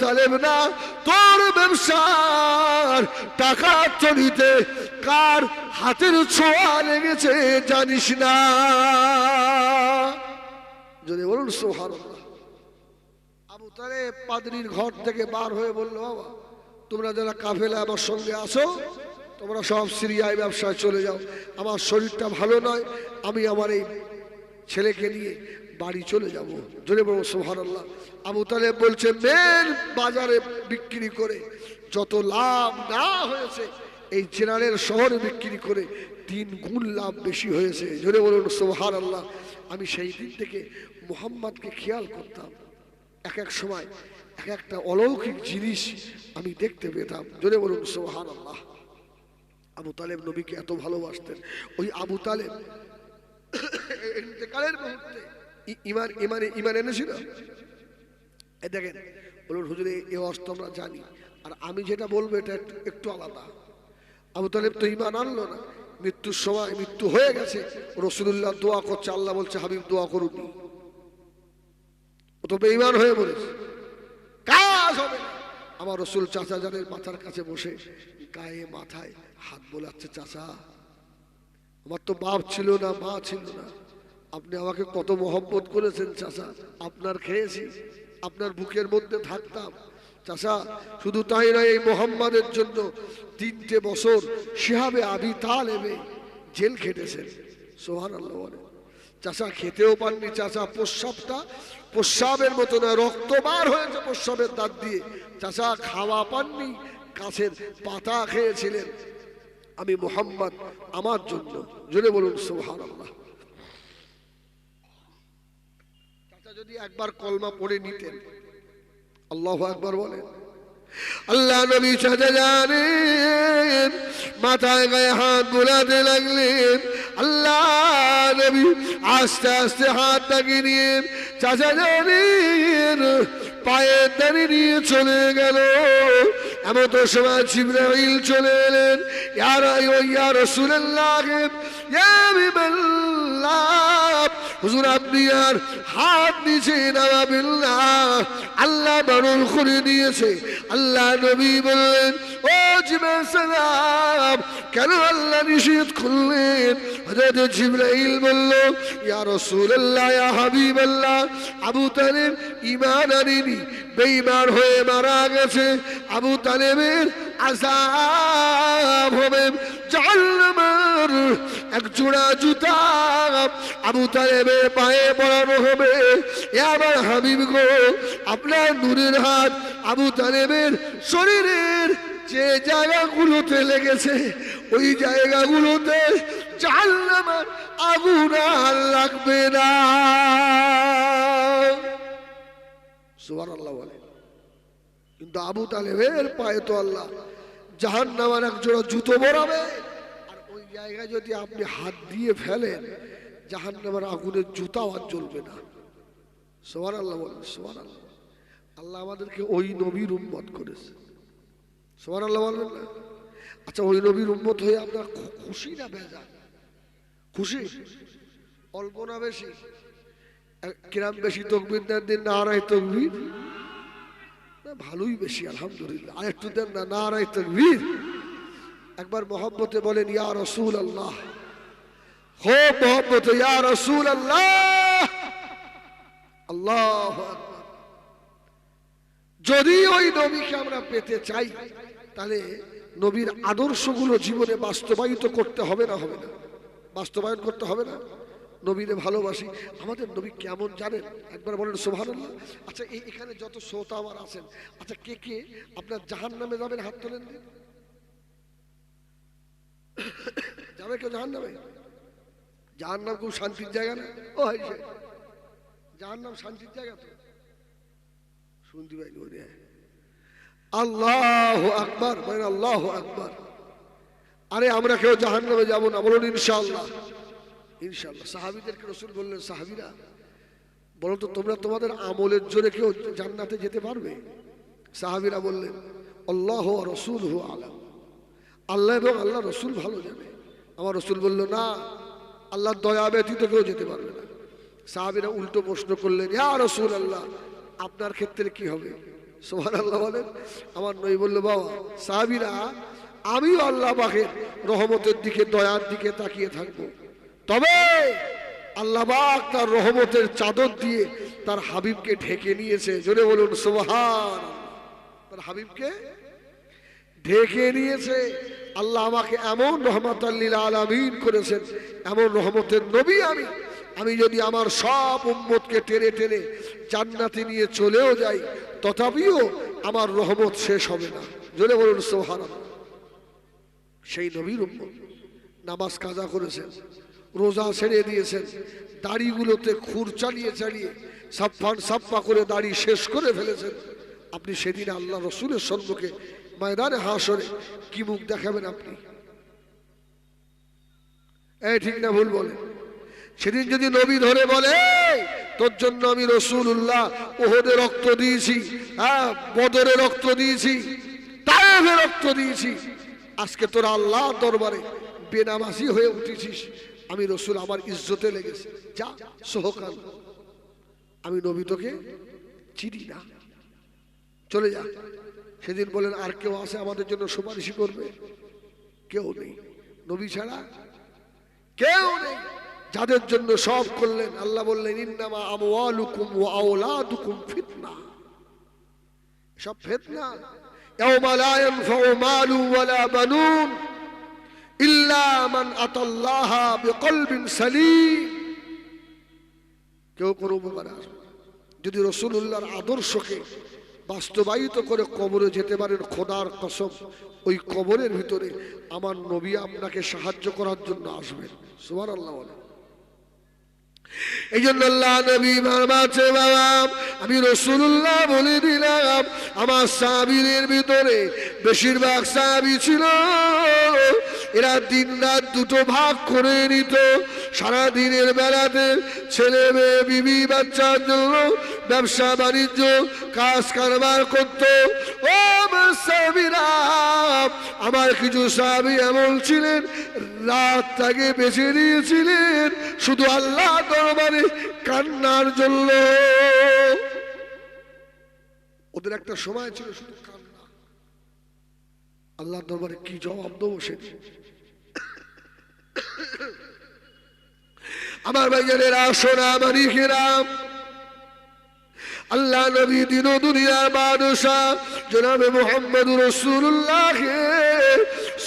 তালেব না, তোর ব্যবসার টাকা চলিতে কার হাতের ছোঁয়া লেগেছে জানিস না। যদি বলুন সুবহানাল্লাহ। আবু তালেব পাদ্রীর ঘর থেকে বার হয়ে বলল, বাবা তোমরা যারা কাফেলা আমার সঙ্গে আসো, তোমরা সব সিরিয়ায় ব্যবসায় চলে যাও, আমার শরীরটা ভালো নয়, আমি আমার এই ছেলেকে নিয়ে বাড়ি চলে যাব। জোরে বলুন সুবহানাল্লাহ। আবু তালেব বলছে, মেন বাজারে বিক্রি করে যত লাভ না হয়েছে, এই জেনারেল শহরে বিক্রি করে 3 গুণ লাভ বেশি হয়েছে। জোরে বলুন সুবহানাল্লাহ। আমি সেই দিন থেকে মুহাম্মদকে খেয়াল করতাম, এক এক সময় এক একটা অলৌকিক জিনিস আমি দেখতে পেতাম। জোরে বলুন সুবহানাল্লাহ। আবু তালেব নবীকে এত ভালোবাসতেন। ওই আবু তালেব ইন্তেকালের মুহূর্তে ইমান এনেছিল। এই দেখেন, বলুন হুজুর এই অস্ত্র আমরা জানি, আর আমি যেটা বলবো এটা একটু আলাদা। আবু তালেব তো ইমান আনলো না, মৃত্যুর সময় মৃত্যু হয়ে গেছে, রাসূলুল্লাহ দোয়া করছে, আল্লাহ বলছে হাবিব দোয়া করুন, ও তো বেঈমান হয়ে বলেছে, কাজ হবে না। আমার রাসূল চাচা জানের মাথার কাছে বসে গায়ে মাথায় হাত বোলাচ্ছে, চাচা আমার তো বাপ ছিল না, মা ছিল না, আপনি আমাকে কত মহব্বত করেছেন চাচা, আপনার খেয়েছি, আপনার বুকের মধ্যে থাকতাম চাচা। শুধু তাই নয়, এই মুহাম্মাদের জন্য 3টে বছর শিহাবে আবি তালেবে জেল খেটেছেন। সুবহানাল্লাহ বলে। চাচা খেতেও পাননি, চাচা প্রস্রাবের মতো না, রক্ত বার হয়েছে প্রস্রাবের দাঁত দিয়ে। চাচা খাওয়া পাননি, গাছের পাতা খেয়েছিলেন। আমি মুহাম্মদ আমার জন্য, জোরে বলুন সুবহানাল্লাহ। চাচা যদি একবার কলমা পড়ে নিতেন, আল্লাহু আকবার বলেন, আল্লাহ নবী চাচা জানেন মাথায় গায়ে হাত বোলাতে লাগলেন। আল্লাহ নবী আস্তে আস্তে হাতটাকে নিয়ে চাচা জানেন পায়ের দাঁড়িয়ে নিয়ে চলে গেল। এমন তো সময় জিবরাইল চলে এলেন, ইয়া রাসূলুল্লাহ, ইয়া হাবিবাল্লাহ, হুজুর আপনি আর হাত নিচে নামাবেন না, আল্লাহ বারণ করে দিয়েছে। আল্লাহ নবী বললেন, ও জিবরাইল সালাম, কেন আল্লাহ নিষেধ করলেন? হযরত জিবরাইল বলল, ইয়া রাসূলুল্লাহ, ইয়া হাবিবাল্লাহ, আবু তালেব ঈমান আনেনি, বেঈমান হয়ে মারা গেছে। আবু তালেবের আযাব হবে জাহান্নামের এক জোড়া জুতা আবু তালেবের পায়ে পরানো হবে। আমার হাবিব গো, আপনার নূরের হাত আবু তালেবের শরীরের যে জায়গাগুলোতে লেগেছে, ওই জায়গাগুলোতে জাহান্নামের আগুন আর লাগবে না। সুবহানাল্লাহ বলে। কিন্তু আবু তালেবের পায়ে তো আল্লাহ জাহান্নামের এক জোড়া জুতো পরাবে, আর ওই জায়গায় যদি আপনি হাত দিয়ে ফেলেন, জাহান্নামের আগুনের জুতাও আর জ্বলবে না। সুবহানাল্লাহ বলেন, সুবহানাল্লাহ। আল্লাহ আমাদেরকে ওই নবীর উম্মত করেছে। সুবহানাল্লাহ বলবেন না? আচ্ছা, ওই নবীর উম্মত হয়ে আপনার খুশি না বেজার? খুশি অল্প না বেশি? কিরাম বেশি তাকবীর দেন, দিন নারায়ে তাকবীর, ভালোই বেশি আলহামদুলিল্লাহ। আর একটু দেন না নারায়ে তাকবীর। একবার মহব্বতে বলেন ইয়া রাসূলুল্লাহ, খুব মহব্বতে ইয়া রাসূলুল্লাহ। আল্লাহু আকবার। যদি ওই নবীকে আমরা পেতে চাই, তাহলে নবীর আদর্শগুলো জীবনে বাস্তবায়িত করতে হবে না? হবে না? বাস্তবায়ন করতে হবে না? নবীরে ভালোবাসি। আমাদের নবী কেমন জানেন? একবার বলেন সুবহানাল্লাহ। আচ্ছা, এখানে যত শ্রোতা আমার আছেন, আচ্ছা কে কে আপনার জাহান্নামে যাবেন? হাত তোলেন দিন। যাবে কেউ জাহান্নামে? জাহান্নাম খুব শান্তির জায়গা না? ও ভাই, জাহান্নাম শান্তির জায়গা তো? শুনতে পাইনি। আল্লাহু আকবার বলেন, আল্লাহু আকবার। আরে আমরা কেউ জাহান্নামে যাব না, বলুন ইনশাআল্লাহ। ইনশাআল্লাহ। সাহাবীদেরকে রাসূল বললেন, সাহাবীরা বলো তো, তোমরা তোমাদের আমলের জোরে কেউ জান্নাতে যেতে পারবে? সাহাবীরা বললেন, আল্লাহু ওয়া রাসূলুহু আলাম, আল্লাহ এবং আল্লাহ রাসূল ভালো জানে। আমার রাসূল বলল, না, আল্লাহর দয়া ব্যতীত কেউ যেতে পারবে না। সাহাবীরা উল্টো প্রশ্ন করলেন, ইয়া রাসূলুল্লাহ, আপনার ক্ষেত্রে কি হবে? সুবহানাল্লাহ বলেন। আমার নবী বলল, বাবা সাহাবীরা, আমিও আল্লাহ পাকের রহমতের দিকে, দয়ার দিকে তাকিয়ে থাকবো, তবে আল্লাহ পাক তার রহমতের চাদর দিয়ে তার হাবিবকে ঢেকে নিয়েছে। জোরে বলুন সুবহানাল্লাহ। তার হাবিবকে ঢেকে নিয়েছে। আল্লাহ আমাকে এমন রহমাতাল লিল আলামিন করেছেন, এমন রহমতের নবী আমি যদি আমার সব উম্মতকে টেনে টেনে জান্নাতে নিয়ে চলেও যাই, তথাপিও আমার রহমত শেষ হবে না। জোরে বলুন সুবহানাল্লাহ। সেই নবীর উম্মত নামাজ কাজা করেছেন, রোজা ছেড়ে দিয়েছেন, দাড়িগুলোতে খুর চালিয়ে চালিয়ে সাপ্পা করে দাড়ি শেষ করে ফেলেছেন। আপনি সেদিন আল্লাহ রসুলের সম্মুখে ময়দানে হাসরে কি মুখ দেখাবেন আপনি? এই ঠিক না ভুল বলেন? সেদিন যদি নবী ধরে বলে, তোর জন্য আমি রাসূলুল্লাহ উহুদে রক্ত দিয়েছি, বদরে রক্ত দিয়েছি, তায়েফে রক্ত দিয়েছি, আজকে তোরা আল্লাহ দরবারে বেনামাজি হয়ে উঠেছিস, আমি রাসূল আমার ইজ্জতে লেগেছে, যা সহকাল, আমি নবী তোকে চিনি না, চলে যা। সেদিন বলেন, আর কেউ আছে আমাদের জন্য সুপারিশ করবে? কেউ নেই, নবী ছাড়া কেউ নেই। যাদের জন্য সব করলেন, আল্লাহ বললেন, ইন্নামা আমওয়ালুকুম ওয়া আওলাদুকুম ফিতনা, সব ফিতনা। ইয়াওমা লা ইয়ানফাউ মালু ওয়ালা বানুন ইল্লা মান আতাল্লাহা বিকলবিন সালিম। কেউ কোনো উপকার আসবে যদি রাসূলুল্লাহর আদর্শকে বাস্তবায়িত করে কবরে যেতে পারেন, খোদার কসম ওই কবরের ভিতরে আমার নবী আপনাকে সাহায্য করার জন্য আসবেন। সুবহানাল্লাহ বলেন। এই জন্য আল্লাহ নবী মারমাছে, বাবা আমি রাসূলুল্লাহ বলে দিলাম, আমার সাহাবীদের ভিতরে বেশিরভাগ সাহাবী ছিল এরা দিন রাত দুটো ভাগ করে নিত। সারা দিনের বেলাতে ছেলে মেয়ে বিবি বাচ্চার জন্য ব্যবসা বাণিজ্য কাজ কারবার করত। ও সাহাবীরা, আমার কিছু সাহাবী এমন ছিলেন রাতটাকে বেছে দিয়েছিলেন শুধু আল্লাহ দরবারে কান্নার জন্য। ওদের একটা সময় ছিল শুধু কান্না। আল্লাহ দরবারে কি জবাব দেবো সেদিন? আমার ভাইয়েরা, সোনা মানিকেরা, আল্লাহ নবী দিন ও দুনিয়ার বাদশাহ জনাবে মুহাম্মদুর রাসূলুল্লাহ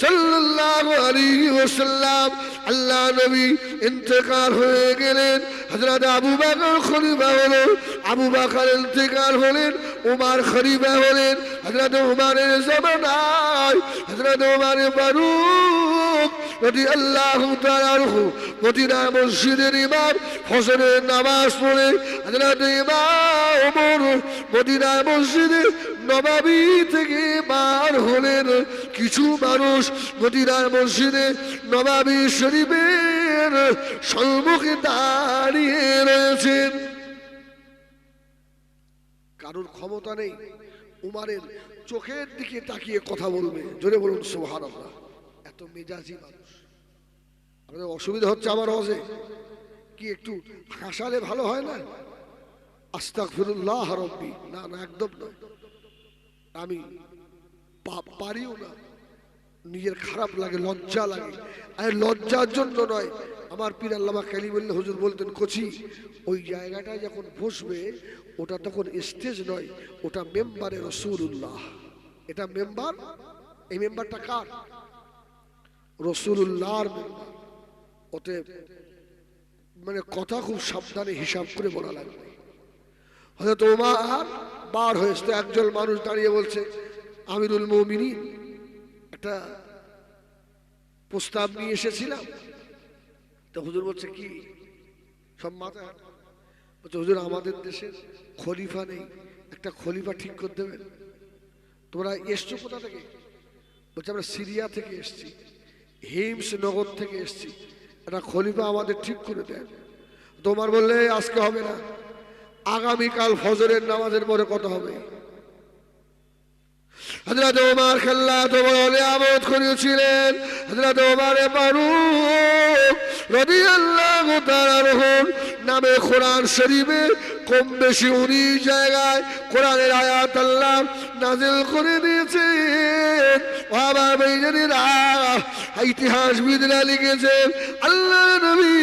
সাল্লাল্লাহু আলাইহি ওয়াসাল্লাম, আল্লাহ নবী ইন্তেকাল হয়ে গেলেন। হযরত আবু বকর খলিফা হলেন, আবু বকর ইন্তেকাল হলেন, ওমর খলিফা হলেন। হযরত ওমরের জামানায় হযরত ওমর ফারুক রাদিয়াল্লাহু তাআলা আনহু মদিনা মসজিদের ইমাম, ফজরের নামাজ পড়ে হযরত ইমাম ওমর মদিনা মসজিদে নববী থেকে বার হলেন। কিছু মানুষ মদিনা মসজিদে নববী শরীফের সম্মুখে দাঁড়িয়ে রয়েছেন। কারোর ক্ষমতা নেই উমারের চোখের দিকে তাকিয়ে কথা বলবে। জোরে বলুন সুবহানাল্লাহ। এত মেজাজি মানুষ। আপনাদের অসুবিধা হচ্ছে আমার হজে কি? একটু হাসালে ভালো হয় না? আস্তাগফিরুল্লাহ রাব্বি, না না একদম নয়, আমি পারিও না, নিজের খারাপ লাগে, লজ্জা লাগে। আর লজ্জার জন্য নয়, আমার পীর আল্লামা কালিমুল্লাহ হুজুর বলতেন, কোচি ওই জায়গাটায় যখন বসবে ওটা তখন স্টেজ নয়, ওটা মেম্বারে রাসূলুল্লাহ। এটা মেম্বার, এই মেম্বারটা কার? রাসূলুল্লাহর মেম্বার। ওতে মানে কথা খুব সাবধানে হিসাব করে বলা লাগবে। হযরত ওমর বার হয়েছে, একজন মানুষ দাঁড়িয়ে বলছে, আমিরুল মুমিনিন একটা প্রস্তাব নিয়ে এসেছিলাম। তো হুজুর বলছে, কি? সব মাথায় বলছে, হুজুর আমাদের দেশের খলিফা নেই, একটা খলিফা ঠিক করে দেবেন। তোমরা এসছো কোথা থেকে? বলছে, আমরা সিরিয়া থেকে এসছি, হিমস নগর থেকে এসছি, একটা খলিফা আমাদের ঠিক করে দেন। তোমার বললে আজকে হবে না, আগামীকাল ফজরের নামাজের পরে কথা হবে। হযরত ওমর খেল্লাত বলে আমোদ করেছিলেন। হযরত ওমর ফারুক রাদিয়াল্লাহু তাআলা আনহুর নামে কোরআন শরীফে কম বেশি 19 জায়গায় কোরআনের আয়াত আল্লাহ নাযিল করে দিয়েছেন। বাবা ভাইজানেরা, ইতিহাসবিদরা লিখেছেন আল্লাহ নবী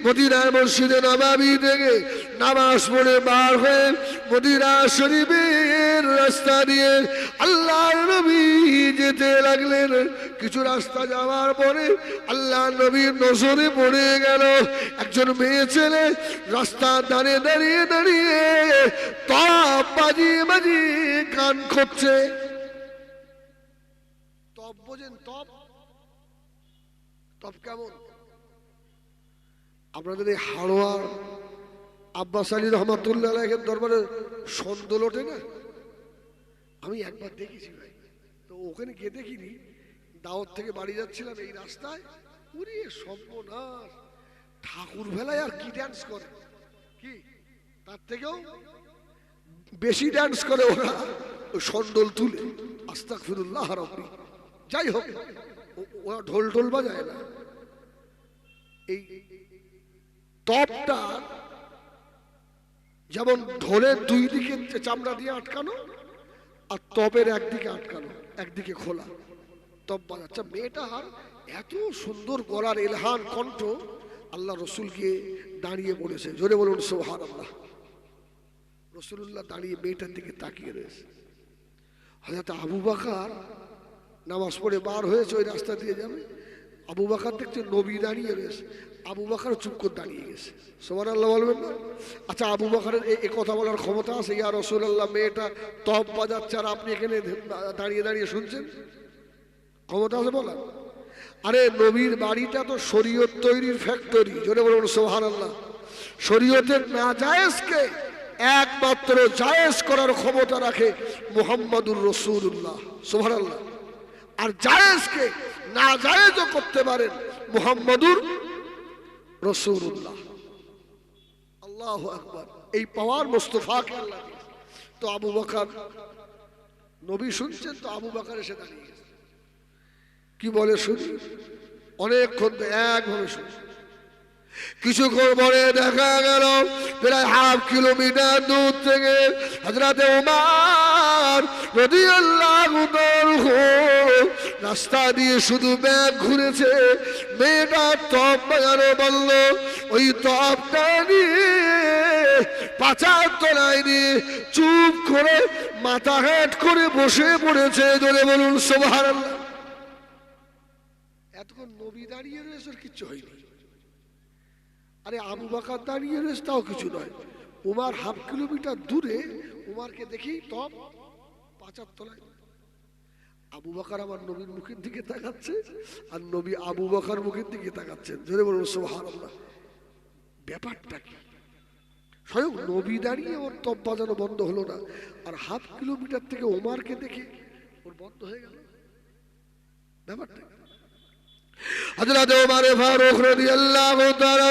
মদিনার মসজিদে নববী থেকে নামাজ পড়ে বার হয়ে মদিনা শরীফের রাস্তা দিয়ে আল্লাহ নবী যেতে লাগলেন। কিছু রাস্তা যাওয়ার পরে আল্লাহ নবীর নজরে পড়ে গেল একজন মেয়ে ছেলে রাস্তার ধারে দাঁড়িয়ে দাঁড়িয়ে তপ বাজিয়ে বাজিয়ে গান করছে। তপ বোঝেন? তপ তপ কেমন? আপনাদের এই হাড়োয়ার আব্বাস আলী রহমাতুল্লাহ আলাইহির দরবারে সন্দল ওঠে না? আমি একবার দেখেছি ভাই, তো ওখানে গিয়ে দেখিনি, দাওয়াত থেকে বাড়ি যাচ্ছিলাম এই রাস্তায়, ওরে সর্বনাশ, ঠাকুর ভেলায় আর কি ডান্স করে, কি তার থেকেও বেশি ডান্স করে ওরা সন্দল তুলে। আস্তাগফিরুল্লাহ রাব্বি। যাই হোক, ওরা ঢোল ঢোল বাজায় না। এই তপটা যেমন ঢোলের দুই দিকে চামড়া দিয়ে আটকানো আর তপের একদিকে আটকানো, একদিকে খোলা, তপ বাজাচ্ছে। মেয়েটার এত সুন্দর গলার এলহান কণ্ঠ, আল্লাহ রসুলকে দাঁড়িয়ে পড়েছে। জোরে বলুন সুবহানাল্লাহ। রসুল্লাহ দাঁড়িয়ে মেয়েটার দিকে তাকিয়ে রয়েছে। হযরত আবু বকর নামাজ পড়ে বার হয়েছে, ওই রাস্তা দিয়ে যাবে। আবু বকর দেখছে নবী দাঁড়িয়ে রয়েছে, আবু বকর চুপ করে দাঁড়িয়ে গেছে। সুবহানাল্লাহ বলবেন না? আচ্ছা, আবু বকরের এই কথা বলার ক্ষমতা আছে? ইয়া রাসূলুল্লাহ, মেয়েটা তপ বাজাচ্ছে আর আপনি এখানে দাঁড়িয়ে দাঁড়িয়ে শুনছেন? ক্ষমতা আছে বলার? আরে নবীর বাড়িটা তো শরীয়ত তৈরির ফ্যাক্টরি। জোরে বলুন সুবহানাল্লাহ। শরীয়তের নাজায়েজকে একমাত্র জায়েজ করার ক্ষমতা রাখে মুহাম্মাদুর রাসূলুল্লাহ। সুবহানাল্লাহ। আর জায়েজকে নাজায়েজও করতে পারেন মুহাম্মাদুর রাসূলুল্লাহ। আল্লাহু আকবার। এই পাওয়ার মুস্তাফাকে আল্লাহ দিয়েছে। তো আবু বকর, নবী শুনছেন, তো আবু বকর এসে দাঁড়িয়ে গেছে। কি বলে শুনি? অনেকক্ষণ একভাবে শুনি। কিছুক্ষণ পরে দেখা গেল প্রায় হাফ কিলোমিটার দূর থেকে হযরত ওমর রাদিয়াল্লাহু তাআলা রাস্তা দিয়ে শুধু ব্যাগ ঘুরেছে। মেয়েটা তপ বাজানো বলল, ওই তপটা নিয়ে পাচার তলায় নিয়ে চুপ করে মাথা হেঁট করে বসে পড়েছে। জোরে বলুন সুবহানাল্লাহ। এতক্ষণ নবী দাঁড়িয়ে রয়েছে, কিচ্ছু হয়নি। আরে আবু বকর দাঁড়িয়ে রয়েছে, তাও কিছু নয়। উমার হাফ কিলোমিটার দূরে উমারকে দেখি তপ পাচার তলায়। আবু বকর আমার নবীর মুখের দিকে তাকাচ্ছে, আর নবী আবু বকর মুখের দিকে তাকাচ্ছেন। জোরে বলুন সুবহানাল্লাহ। ব্যাপারটা কি? স্বয়ং নবী দাঁড়িয়ে ওর তপ বাজানো বন্ধ হলো না, আর হাফ কিলোমিটার থেকে উমারকে দেখে ওর বন্ধ হয়ে গেল। ব্যাপারটা হযরত ওমর ফারুক রাদিয়াল্লাহু তাআলা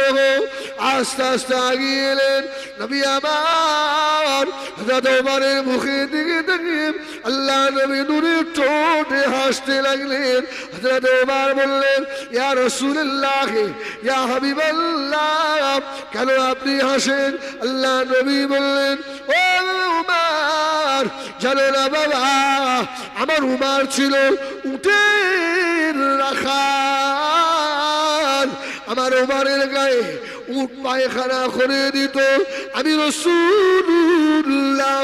আস্তে আস্তে এগিয়ে এলেন। নবী আমার হযরত ওমরের মুখের দিকে তাকিয়ে আল্লাহ নবী নূরে ঠোঁটে হাসতে লাগলেন। হযরত ওমর বললেন, ইয়া রাসূলুল্লাহ, ইয়া হাবিবাল্লাহ, কেন আপনি হাসেন? আল্লাহ নবী বললেন, ও উমর, জানো না বাবা, আমার উমর ছিল উটের রাখাল। আমার উমরের গায়ে উট পায়খানা করে দিত। আমি রাসূলুল্লাহ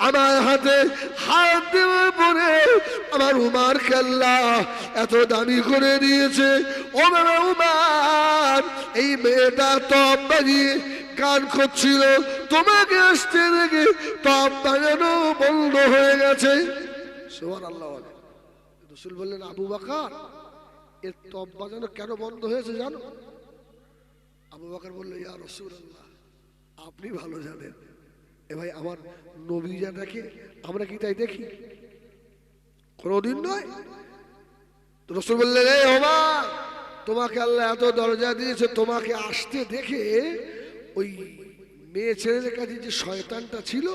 আমার হাতে হাত দেওয়ার পরে আমার উমরকে আল্লাহ এত দামি করে দিয়েছে। ও বাবা উমর, এই মেয়েটা তপ বাজিয়ে গান করছিল, তোমাকে আসতে দেখে তপ বাজানো বন্ধ হয়ে গেছে। সুবহানাল্লাহ। রাসূল বললেন, আবু বকর, এর তপ বাজানো কেন বন্ধ হয়েছে জানো? আবু বকর বলল, ইয়া রাসূলুল্লাহ, আপনি ভালো জানেন। এ ভাই, আমার নবী যা দেখে আমরা কি তাই দেখি? কোনদিন নয়। রাসূল বললেন, এই ওমর, তোমাকে আল্লাহ এত দরজা দিয়েছে, তোমাকে আসতে দেখে ওই মেয়ে ছেলেদের কাছে যে শয়তানটা ছিল,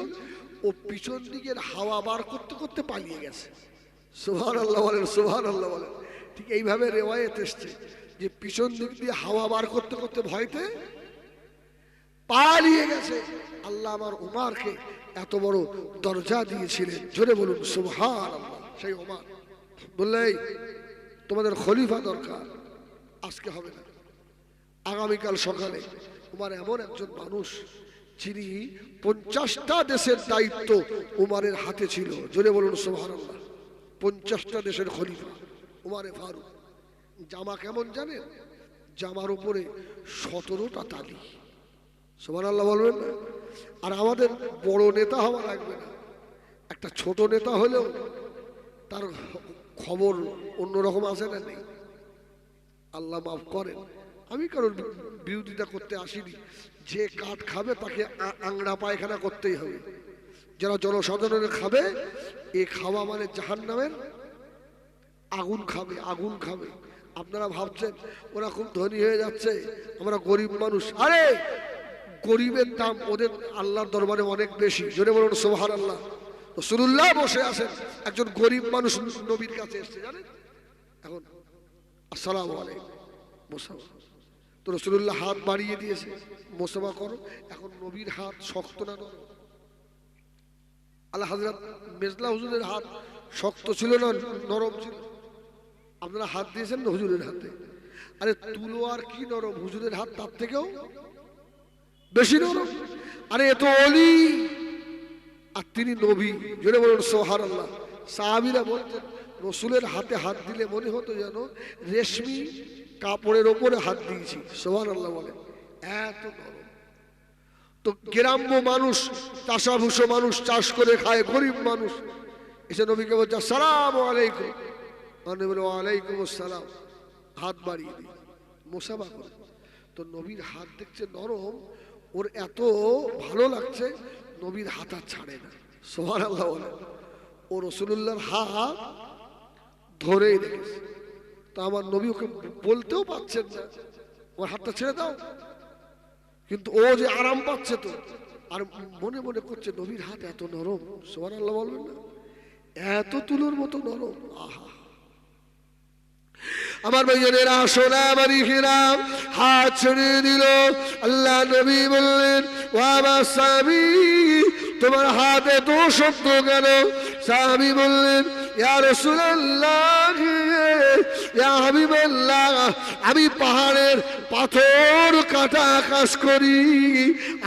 ও পিছন দিকের হাওয়া বার করতে করতে পালিয়ে গেছে। সুবহানাল্লাহ বলেন, সুবহানাল্লাহ বলেন। ঠিক এইভাবে রিওয়ায়াত এসেছে। যে পিছন দিক দিয়ে হাওয়া বার করতে করতে ভয়তে পালিয়ে গেছে। আল্লাহ আমার উমারকে এত বড় দরজা দিয়েছিলেন, জোরে বলুন সুবহানাল্লাহ। সেই উমার বললে তোমাদের খলিফা দরকার, আজকে হবে না, আগামীকাল সকালে। উমার এমন একজন মানুষ যিনি 50টা দেশের দায়িত্ব উমারের হাতে ছিল, জোরে বলুন সুবহানাল্লাহ। 50টা দেশের খলিফা উমারে ফারুক। জামা কেমন জানেন? জামার উপরে 17টা তালি, সুবহানাল্লাহ বলবেন না? আর আমাদের বড় নেতা হওয়া লাগবে না, একটা ছোট নেতা হলেও তার খবর অন্যরকম আসে না, নেই? আল্লাহ মাফ করেন, আমি কারোর বিরোধিতা করতে আসিনি। যে কাঠ খাবে তাকে আংড়া পায়খানা করতেই হবে। যারা জনসাধারণের খাবে, এ খাওয়া মানে জাহান্নামের আগুন খাবে, আগুন খাবে। আপনারা ভাবছেন ওরা খুব ধনী হয়ে যাচ্ছে, আমরা গরিব মানুষ। আরে গরিবের দাম ওদের আল্লাহর দরবারে অনেক বেশি, জোরে বলুন সুবহানাল্লাহ। রাসূলুল্লাহ বসে আছেন, একজন গরিব মানুষ নবীর কাছে এসেছে, জানেন? এখন আসসালামু আলাইকুম মুসাফা, তো রাসূলুল্লাহ হাত বাড়িয়ে দিয়েছে, মুসাফা করো। এখন নবীর হাত শক্ত না নরম? আল্লাহ হযরত মেজলা হুজুরের হাত শক্ত ছিল না নরম ছিল? আপনারা হাত দিয়েছেন না হুজুরের হাতে? আরে তুলো আর কি নরম, হুজুরের হাত তার থেকেও বেশি নরম। আরে এ তো ওলি আর তিনি নবী, জোরে বলুন সুবহানাল্লাহ। সাহাবীরা বলতেন রাসূলের হাতে হাত দিলে মনে হতো যেন রেশমি কাপড়ের ওপরে হাত দিয়েছি, সুবহানাল্লাহ বলে, এত নরম। তো গ্রাম্য মানুষ, চাষাভুষো মানুষ, চাষ করে খায়, গরিব মানুষ, এসে নবীকে বলছে আসসালামু আলাইকুম, মানে বলে ওয়ালাইকুম আসসালাম, হাত বাড়িয়ে দিই, মুসাফা করে। তো নবীর হাত দেখছে নরম, ওর এত ভালো লাগছে, নবীর হাত আর ছাড়ে না, সুবহানাল্লাহ বলে। ও রাসূলুল্লাহর হাত ধরেই রেখেছে। তা আমার নবী ওকে বলতেও পাচ্ছেন না আমার হাতটা ছেড়ে দাও, কিন্তু ও যে আরাম পাচ্ছে, তো আর মনে মনে করছে নবীর হাত এত নরম, সুবহানাল্লাহ বলবেন না? এত তুলোর মতো নরম। আহা, আমার ভাইয়েরা সোনা মারিকেরা হাত ছেড়ে দিল। আল্লাহ নবী বললেন ও আমার সাহাবী, তোমার হাত এত শক্ত কেন? সাহাবী বললেন ইয়া রাসূলুল্লাহ, ইয়া হাবিবাল্লাহ, আমি পাহাড়ের পাথর কাটা কাজ করি,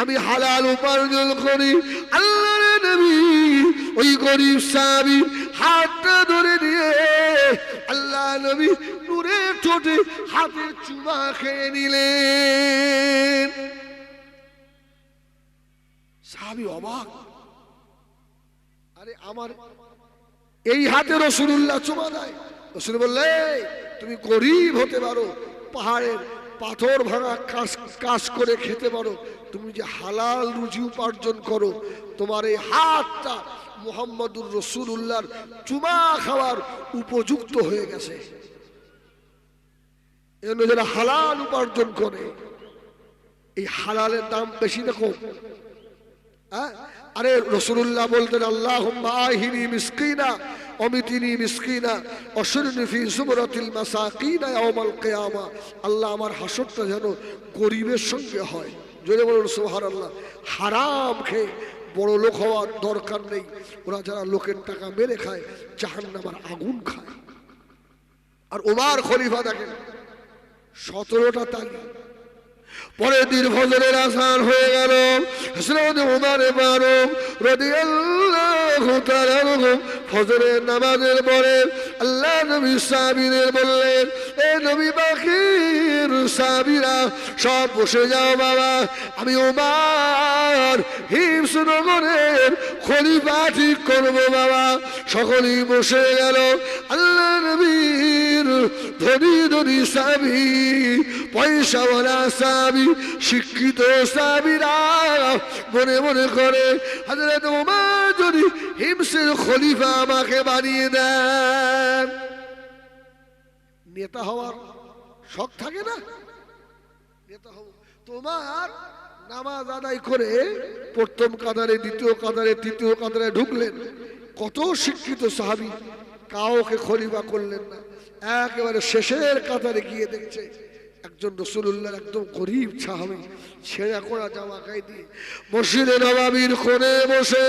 আমি হালাল উপার্জন করি। আল্লাহর নবী ওই গরিব সাহাবী হাতটা ধরে নিয়ে আল্লাহ নবী নূরে ঠোঁটে হাতের চুমা খেয়ে নিলেন। সাহাবী অবাক, আরে আমার এই হাতে রাসূলুল্লাহ চুমা দেয়? রাসূল বললে তুমি গরিব হতে পারো, পাহাড়ের পাথর ভাঙা কাজ করে খেতে পারো, তুমি যে হালাল রুজি উপার্জন করো, তোমার এই হাতটা মুহাম্মদুর রাসূলুল্লাহর চুমা খাওয়ার উপযুক্ত হয়ে গেছে। এজন্য যারা হালাল উপার্জন করে, এই হালালের দাম বেশি না কম? আরে রাসূলুল্লাহ বলতেন আল্লাহুম্মা আহিনি মিসকিনা অমিতিনি মিসকিনা অশরনি ফি সুমরাতিল মাসাকিনা ইয়াউমাল কিয়ামা। আল্লাহ আমার হাসরটা যেন গরিবের সঙ্গে হয়, জোরে বলুন সুবহানাল্লাহ। হারাম খেয়ে বড় লোক হওয়ার দরকার নেই, ওরা যারা লোকের টাকা মেরে খায় জাহান্নামের আগুন খায়। আর ওমর খলিফা দেখেন 17টা তালি। পরের দিন ফজরের আযান হয়ে গেল। হযরত ওমর ফারুক রাদিয়াল্লাহু তাআলা আনহু ফজরের নামাজের পরে আল্লাহ নবী সাহাবীদের বললেন, এ নবী বাকির সাহাবীরা সব বসে যাও বাবা, আমি ওমর হিমস নগরের খলিফা ঠিক করব বাবা। সকলেই বসে গেল। আল্লাহ নবীর ধনী ধনী সাহাবী, পয়সাওয়ালা সাহাবী, শিক্ষিত সাহাবীরা মনে মনে করে হযরত ওমর যদি হিমসের খলিফা আমাকে বানিয়ে দেন। নেতা হওয়ার শখ থাকে না? নেতা হব। তোমার নামাজ আদায় করে প্রথম কাতারে, দ্বিতীয় কাতারে, তৃতীয় কাতারে ঢুকলেন, কত শিক্ষিত সাহাবী কাউকে খলিফা করলেন না। একেবারে শেষের কাতারে গিয়ে দেখছে একজন রাসূলুল্লাহর একদম গরীব সাহাবী ছেঁড়া করা জামা গায়ে দিয়ে মসজিদে নববীর কোণে বসে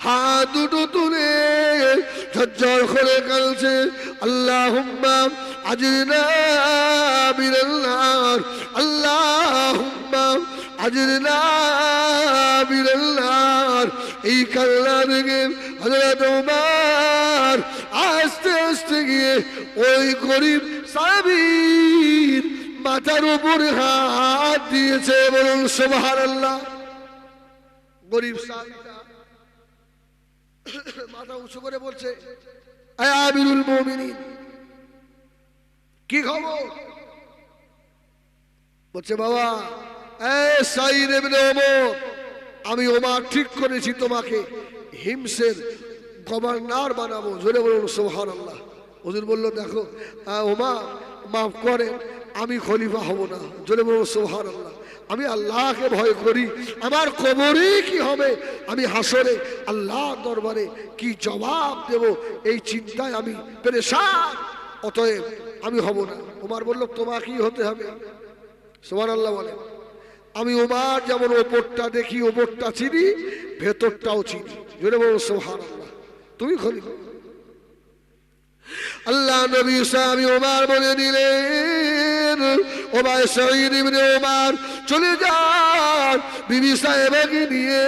হাত দুটো তুলে ঝরঝর করে কাঁদছে, আল্লাহুম্মা আজরিনা মিনান নার, আল্লাহুম্মা আজরিনা মিনান নার। এই কান্না দেখে হযরত ওমর আস্তে আস্তে গিয়ে ওই গরীব সাহাবীর মাথার উপরে হাত দিয়েছে। বলুন সুবহানাল্লাহ। গরীব সাহাবীটা মাথা উঁচু করে বলছে, আয় আমিরুল মুমিনিন, কি খবর? বলছে, বাবা এই সাঈদ ইবনে ওমর, আমি ওমর ঠিক করেছি তোমাকে হিমসের গভর্নর বানাবো। জোরে বলুন সুবহানাল্লাহ। হুজুর বলল, দেখো ওমর মাফ করেন, আমি খলিফা হব না। জোরে বলুন সুবহানাল্লাহ। আমি আল্লাহকে ভয় করি, আমার কবরে কি হবে, আমি হাসরে আল্লাহ দরবারে কি জবাব দেব, এই চিন্তায় আমি পেরেশান, অতএব আমি হব না। ওমর বলল, তোমাকেই হতে হবে। সুবহানাল্লাহ বলে। আমি ওমর যেমন ওপরটা দেখি, ওপরটা চিনি, ভেতরটাও চিনি। জোরে বলুন সুবহানাল্লাহ। তুমি খলিফা। আল্লাহ নবী সাহাবী ওমর বলে দিলেন, ও ভাই সাঈদ ইবনে ওমর চলে যান, বিবি সাহেবাকে নিয়ে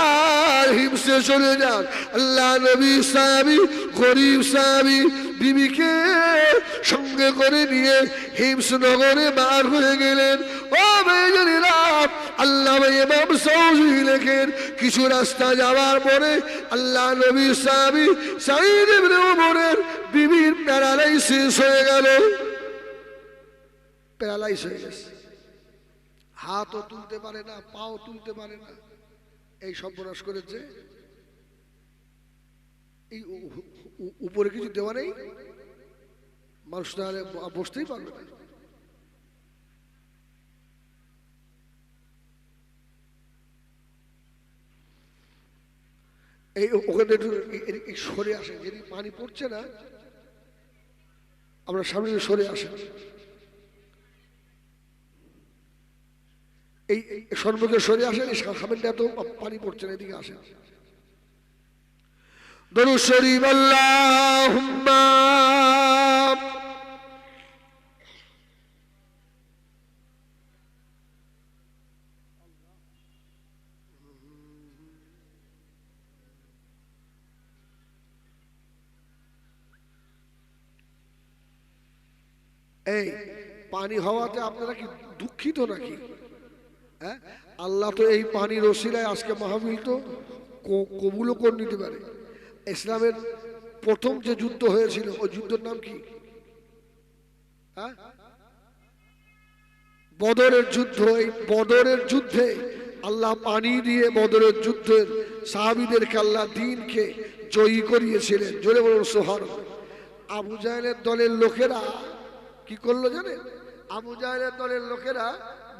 আর হিমসে চলে যান। আল্লাহ নবী সাহাবী গরীব সাহাবী বিবিকে সঙ্গে করে নিয়ে হিমস নগরে বার হয়ে গেলেন। ও ভাইজানেরা, আল্লাহ ইমাম সাউজি লেখেন, কিছু রাস্তা যাওয়ার পরে আল্লাহ নবী সাহাবী সাঈদ ইবনে ওমরের বিবির প্যারালাইসিস হয়ে গেল। প্যারালাইস হয়ে গেছে, হাতও তুলতে পারে না, পাও তুলতে পারে না। এই সর্বনাশ করেছে। এই উপরে কিছু দেওয়া নেই, মানুষ তাহলে বসতেই পারবে না। এই ওখানে একটু সরে আসে, যদি পানি পড়ছে না, আমরা সামনে সরে আসেন। এই সম্মুখে সরে আসেন, এই সামনে এত পানি পড়ছে না, এদিকে আসেন। দরুদ শরীফ আল্লাহুম্মা এই পানি হওয়াতে আপনারা কি দুঃখিত নাকি? হ্যাঁ, আল্লাহ তো এই পানির ওসিলায় আজকে মাহফিল তো কবুলও করে নিতে পারে। ইসলামের প্রথম যে যুদ্ধ হয়েছিল, ওই যুদ্ধের নাম কি? হ্যাঁ, বদরের যুদ্ধ। এই বদরের যুদ্ধে আল্লাহ পানি দিয়ে বদরের যুদ্ধের সাহাবীদেরকে আল্লাহ দ্বীনকে জয়ী করিয়েছিলেন। জোরে বলুন সুবহানাল্লাহ। আবু জাহেলের দলের লোকেরা কি করলো জানেন? আবু জাহেলের দলের লোকেরা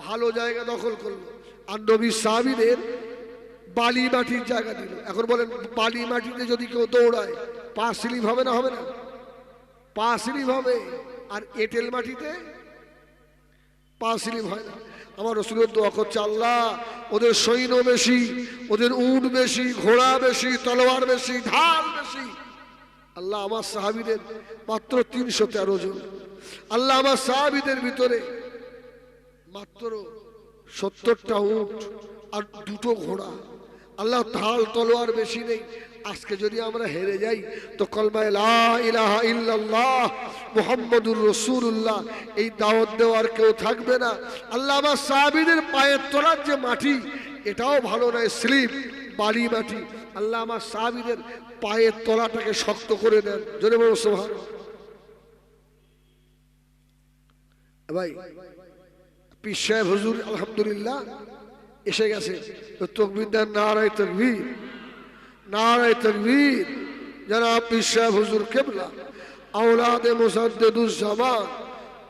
ভালো জায়গা দখল করলো, আর নবী সাহাবীদের বালি মাটির জায়গা দিল। এখন বলেন, বালি মাটিতে যদি কেউ দৌড়ায় পা স্লিপ হবে না? হবে না? পা স্লিপ হবে। আর এঁটেল মাটিতে পা স্লিপ হয় না। আমার রাসূলের দোয়া করছে, আল্লাহ ওদের সৈন্য বেশি, ওদের উট বেশি, ঘোড়া বেশি, তলোয়ার বেশি, ঢাল বেশি। আল্লাহ আমার সাহাবীদের মাত্র 313 জন। আল্লাহ আমার সাহাবীদের ভিতরে মাত্র 70টা উট আর 2টো ঘোড়া। আল্লাহ ঢাল তলোয়ার বেশি নেই। আজকে যদি আমরা হেরে যাই তো কলমায়ে লা ইলাহা ইল্লাল্লাহ মুহাম্মাদুর রাসূলুল্লাহ এই দাওয়াত দেওয়ার কেউ থাকবে না। আল্লাহ আমার সাহাবীদের পায়ের তলার যে মাটি, এটাও ভালো নয়, স্লিপ বালি মাটি। আল্লাহ আমার সাহাবীদের পায়ের তলাটাকে শক্ত করে দেন। জোরে বলো সুবহানাল্লাহ। ভাই পীর সাহেব হুজুর আলহামদুলিল্লাহ এসে গেছে। তাকবীর দেন, নারায়ে তাকবীর, নারায়ে তাকবীর। জনাব পীর সাহেব হুজুর কিবলা আওলাদে মুসাদ্দিদুজ জামান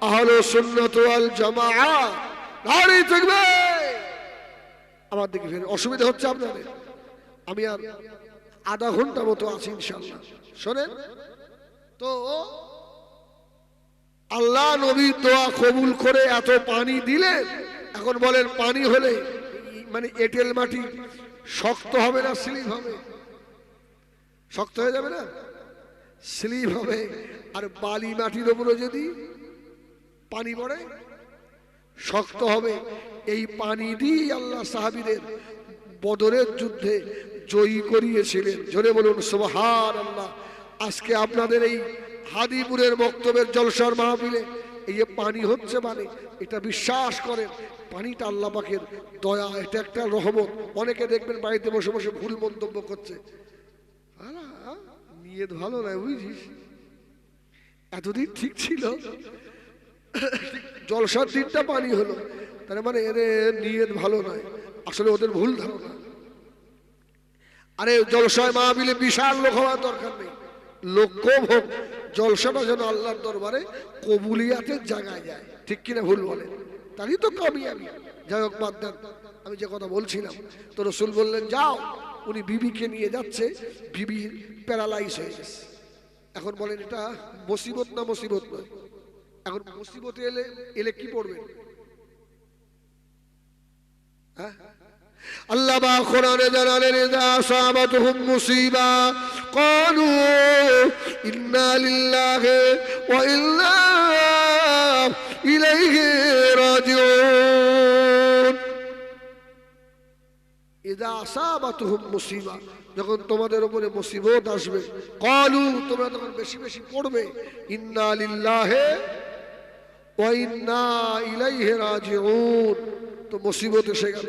আহলে সুন্নাত ওয়াল জামাআত, নারায়ে তাকবীর। আমার দিকে ফিরে, অসুবিধা হচ্ছে আপনাদের? আমি আর আধা ঘন্টা মতো আছি ইনশাআল্লাহ। শোনেন তো, আল্লাহ নবীর দোয়া কবুল করে এত পানি দিলেন। এখন বলেন পানি হলে মানে এঁটেল মাটি শক্ত হবে না স্লিপ হবে? শক্ত হয়ে যাবে না, স্লিপ হবে। আর বালি মাটির উপরে যদি পানি পড়ে শক্ত হবে। এই পানি দিয়ে আল্লাহ সাহাবীদের বদরের যুদ্ধে জয়ী করিয়েছিলেন। জোরে বলুন সুবহানাল্লাহ। আজকে আপনাদের এই হাদিপুরের বক্তব্যের জলসার মাহফিলে এই যে পানি হচ্ছে, মানে এটা বিশ্বাস করেন পানিটা আল্লাহ পাকের দয়া, এটা একটা রহমত। অনেকে দেখবেন বাড়িতে বসে বসে ভুল মন্তব্য করছে, নিয়ত ভালো নয় বুঝিস, এতদিন ঠিক ছিল, জলসার দিনটা পানি হলো, তার মানে এদের নিয়ত ভালো নয়। আসলে ওদের ভুল ধারণা। আরে জলসায় মাহফিলে বিশাল লোক হওয়ার দরকার নেই, লোক কম হোক, জলসাটা যেন আল্লাহর দরবারে কবুলিয়াতের জায়গায় যায়। ঠিক কিনা ভুল বলেন? তারই তো কামিয়াবি। যাই হোক, বাদ দেন। আমি যে কথা বলছিলাম, তো রসুল বললেন যাও। উনি বিবিকে নিয়ে যাচ্ছে, বিবির প্যারালাইজ হয়ে গেছে। এখন বলেন এটা মুসিবত না মুসিবত নয়? এখন মুসিবতে এলে এলে কি পড়বেন? হ্যাঁ, আল্লাহ বা কোরআনে জানালেন ইযা আসাবাতুহুম মুসিবা ক্বালু ইন্না লিল্লাহি ওয়া ইন্না ইলাইহি রাজিউন। ইযা আসাবাতুহুম মুসিবা, যখন তোমাদের উপরে মুসিবত আসবে, ক্বালু, তোমরা তখন বেশি বেশি পড়বে ইন্না লিল্লাহি ওয়া ইন্না ইলাইহি রাজিউন। তো মুসিবত এসে গেল।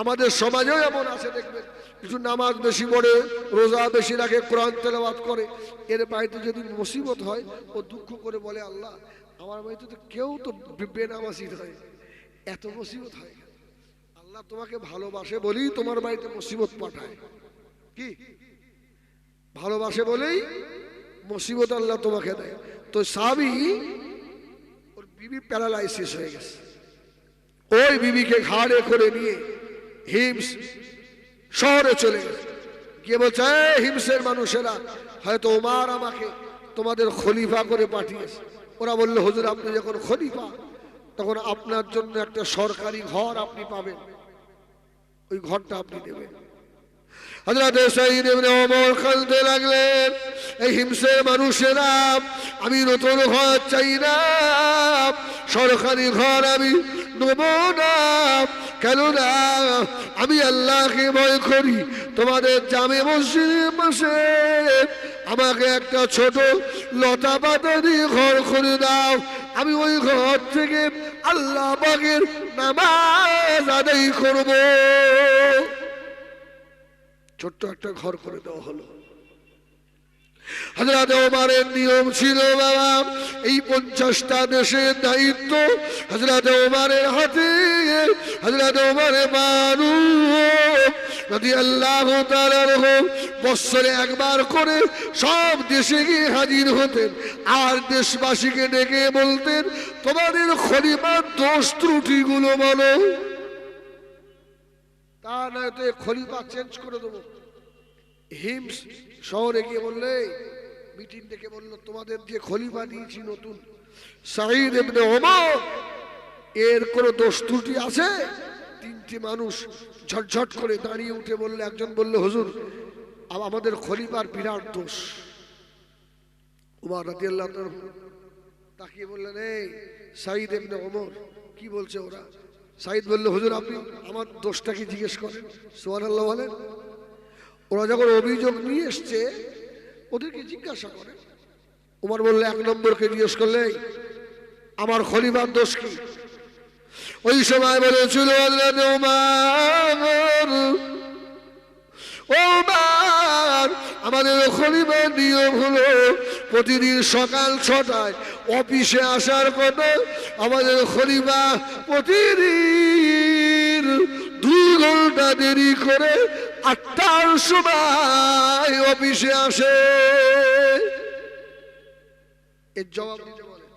আমাদের সমাজেও এমন আছে, দেখবেন কিছু নামাজ বেশি পড়ে, রোজা বেশি রাখে, কোরআন তেলাওয়াত করে, এর বাড়িতে যদি মুসিবত হয় ও দুঃখ করে বলে আল্লাহ আমার বাড়িতে তো কেউ তো বেনামাজি হয়, এত মুসিবত হয়। আল্লাহ তোমাকে ভালোবাসে বলেই তোমার বাড়িতে মুসিবত পাঠায়। কি ভালোবাসে বলেই মুসিবত আল্লাহ তোমাকে দেয়। তো সাহাবী ওর বিবি প্যারালাইসিস হয়ে গেছে, ওই বিবিকে ঘাড়ে করে নিয়ে হিমস শহরে চলে গেছে, গিয়ে বলছে হিমসের মানুষেরা হয়তো ওমর আমাকে তোমাদের খলিফা করে পাঠিয়েছে। ওরা বলল হুজুর আপনি যখন খলিফা তখন আপনার জন্য একটা সরকারি ঘর আপনি পাবেন, ওই ঘরটা আপনি নেবেন। হযরত সাঈদ ইবনে ওমর কাঁদতে লাগলেন, এই হিমসের মানুষেরা আমি নতুন ঘর চাই না, সরকারি ঘর আমি নেব না। কেননা আমি আল্লাহকে ভয় করি। তোমাদের জামে মসজিদের পাশে আমাকে একটা ছোট লতা পাতা দিয়ে ঘর করে দাও, আমি ওই ঘর থেকে আল্লাহ পাকের নামাজ আদায় করব। ছোট্ট একটা ঘর করে দেওয়া হলো। হযরত ওমরের নিয়ম ছিল বাবা, এই 50টা দেশের দায়িত্ব হযরত ওমরের হাতে। হযরত ওমরে ফারুক রাদিয়াল্লাহু তাআলা বছরে একবার করে সব দেশে গিয়ে হাজির হতেন, আর দেশবাসীকে ডেকে বলতেন তোমাদের খলিফার দোষ ত্রুটিগুলো বলো, তা নয়তো খলিফা চেঞ্জ করে দেবো। হিমস শহরে গিয়ে বললে, মিটিং ডেকে বললো তোমাদের যে খলিফা দিয়েছি নতুন সাঈদ ইবনে ওমর, এর কোনো দোষ ত্রুটি আছে? 3টি মানুষ ঝটঝট করে দাঁড়িয়ে উঠে বললে, একজন বলল হুজুর আমাদের খলিফার বিরাট দোষ। ওমর রাদিয়াল্লাহু তাআলা তাকিয়ে বললেন, এই সাঈদ ইবনে ওমর কি বলছে ওরা? সাঈদ বলল হুজুর আপনি আমার দোষটা কি জিজ্ঞেস করেন। সুবহানাল্লাহ বলেন। ওরা যখন অভিযোগ নিয়ে এসছে ওদেরকে জিজ্ঞাসা করে। ওমর বললে 1 নম্বরকে জিজ্ঞেস করলে আমার খলিফার দোষ কি? ওই সময় বলেছিল ওমর আমাদের খলিফার নিয়ম হলো প্রতিদিন সকাল 6টায় অফিসে আসার কথা, আমাদের খলিফা প্রতিদিন 2 ঘন্টা দেরি করে 8টার সময় অফিসে আসে। এর জবাব দিতে বলেন।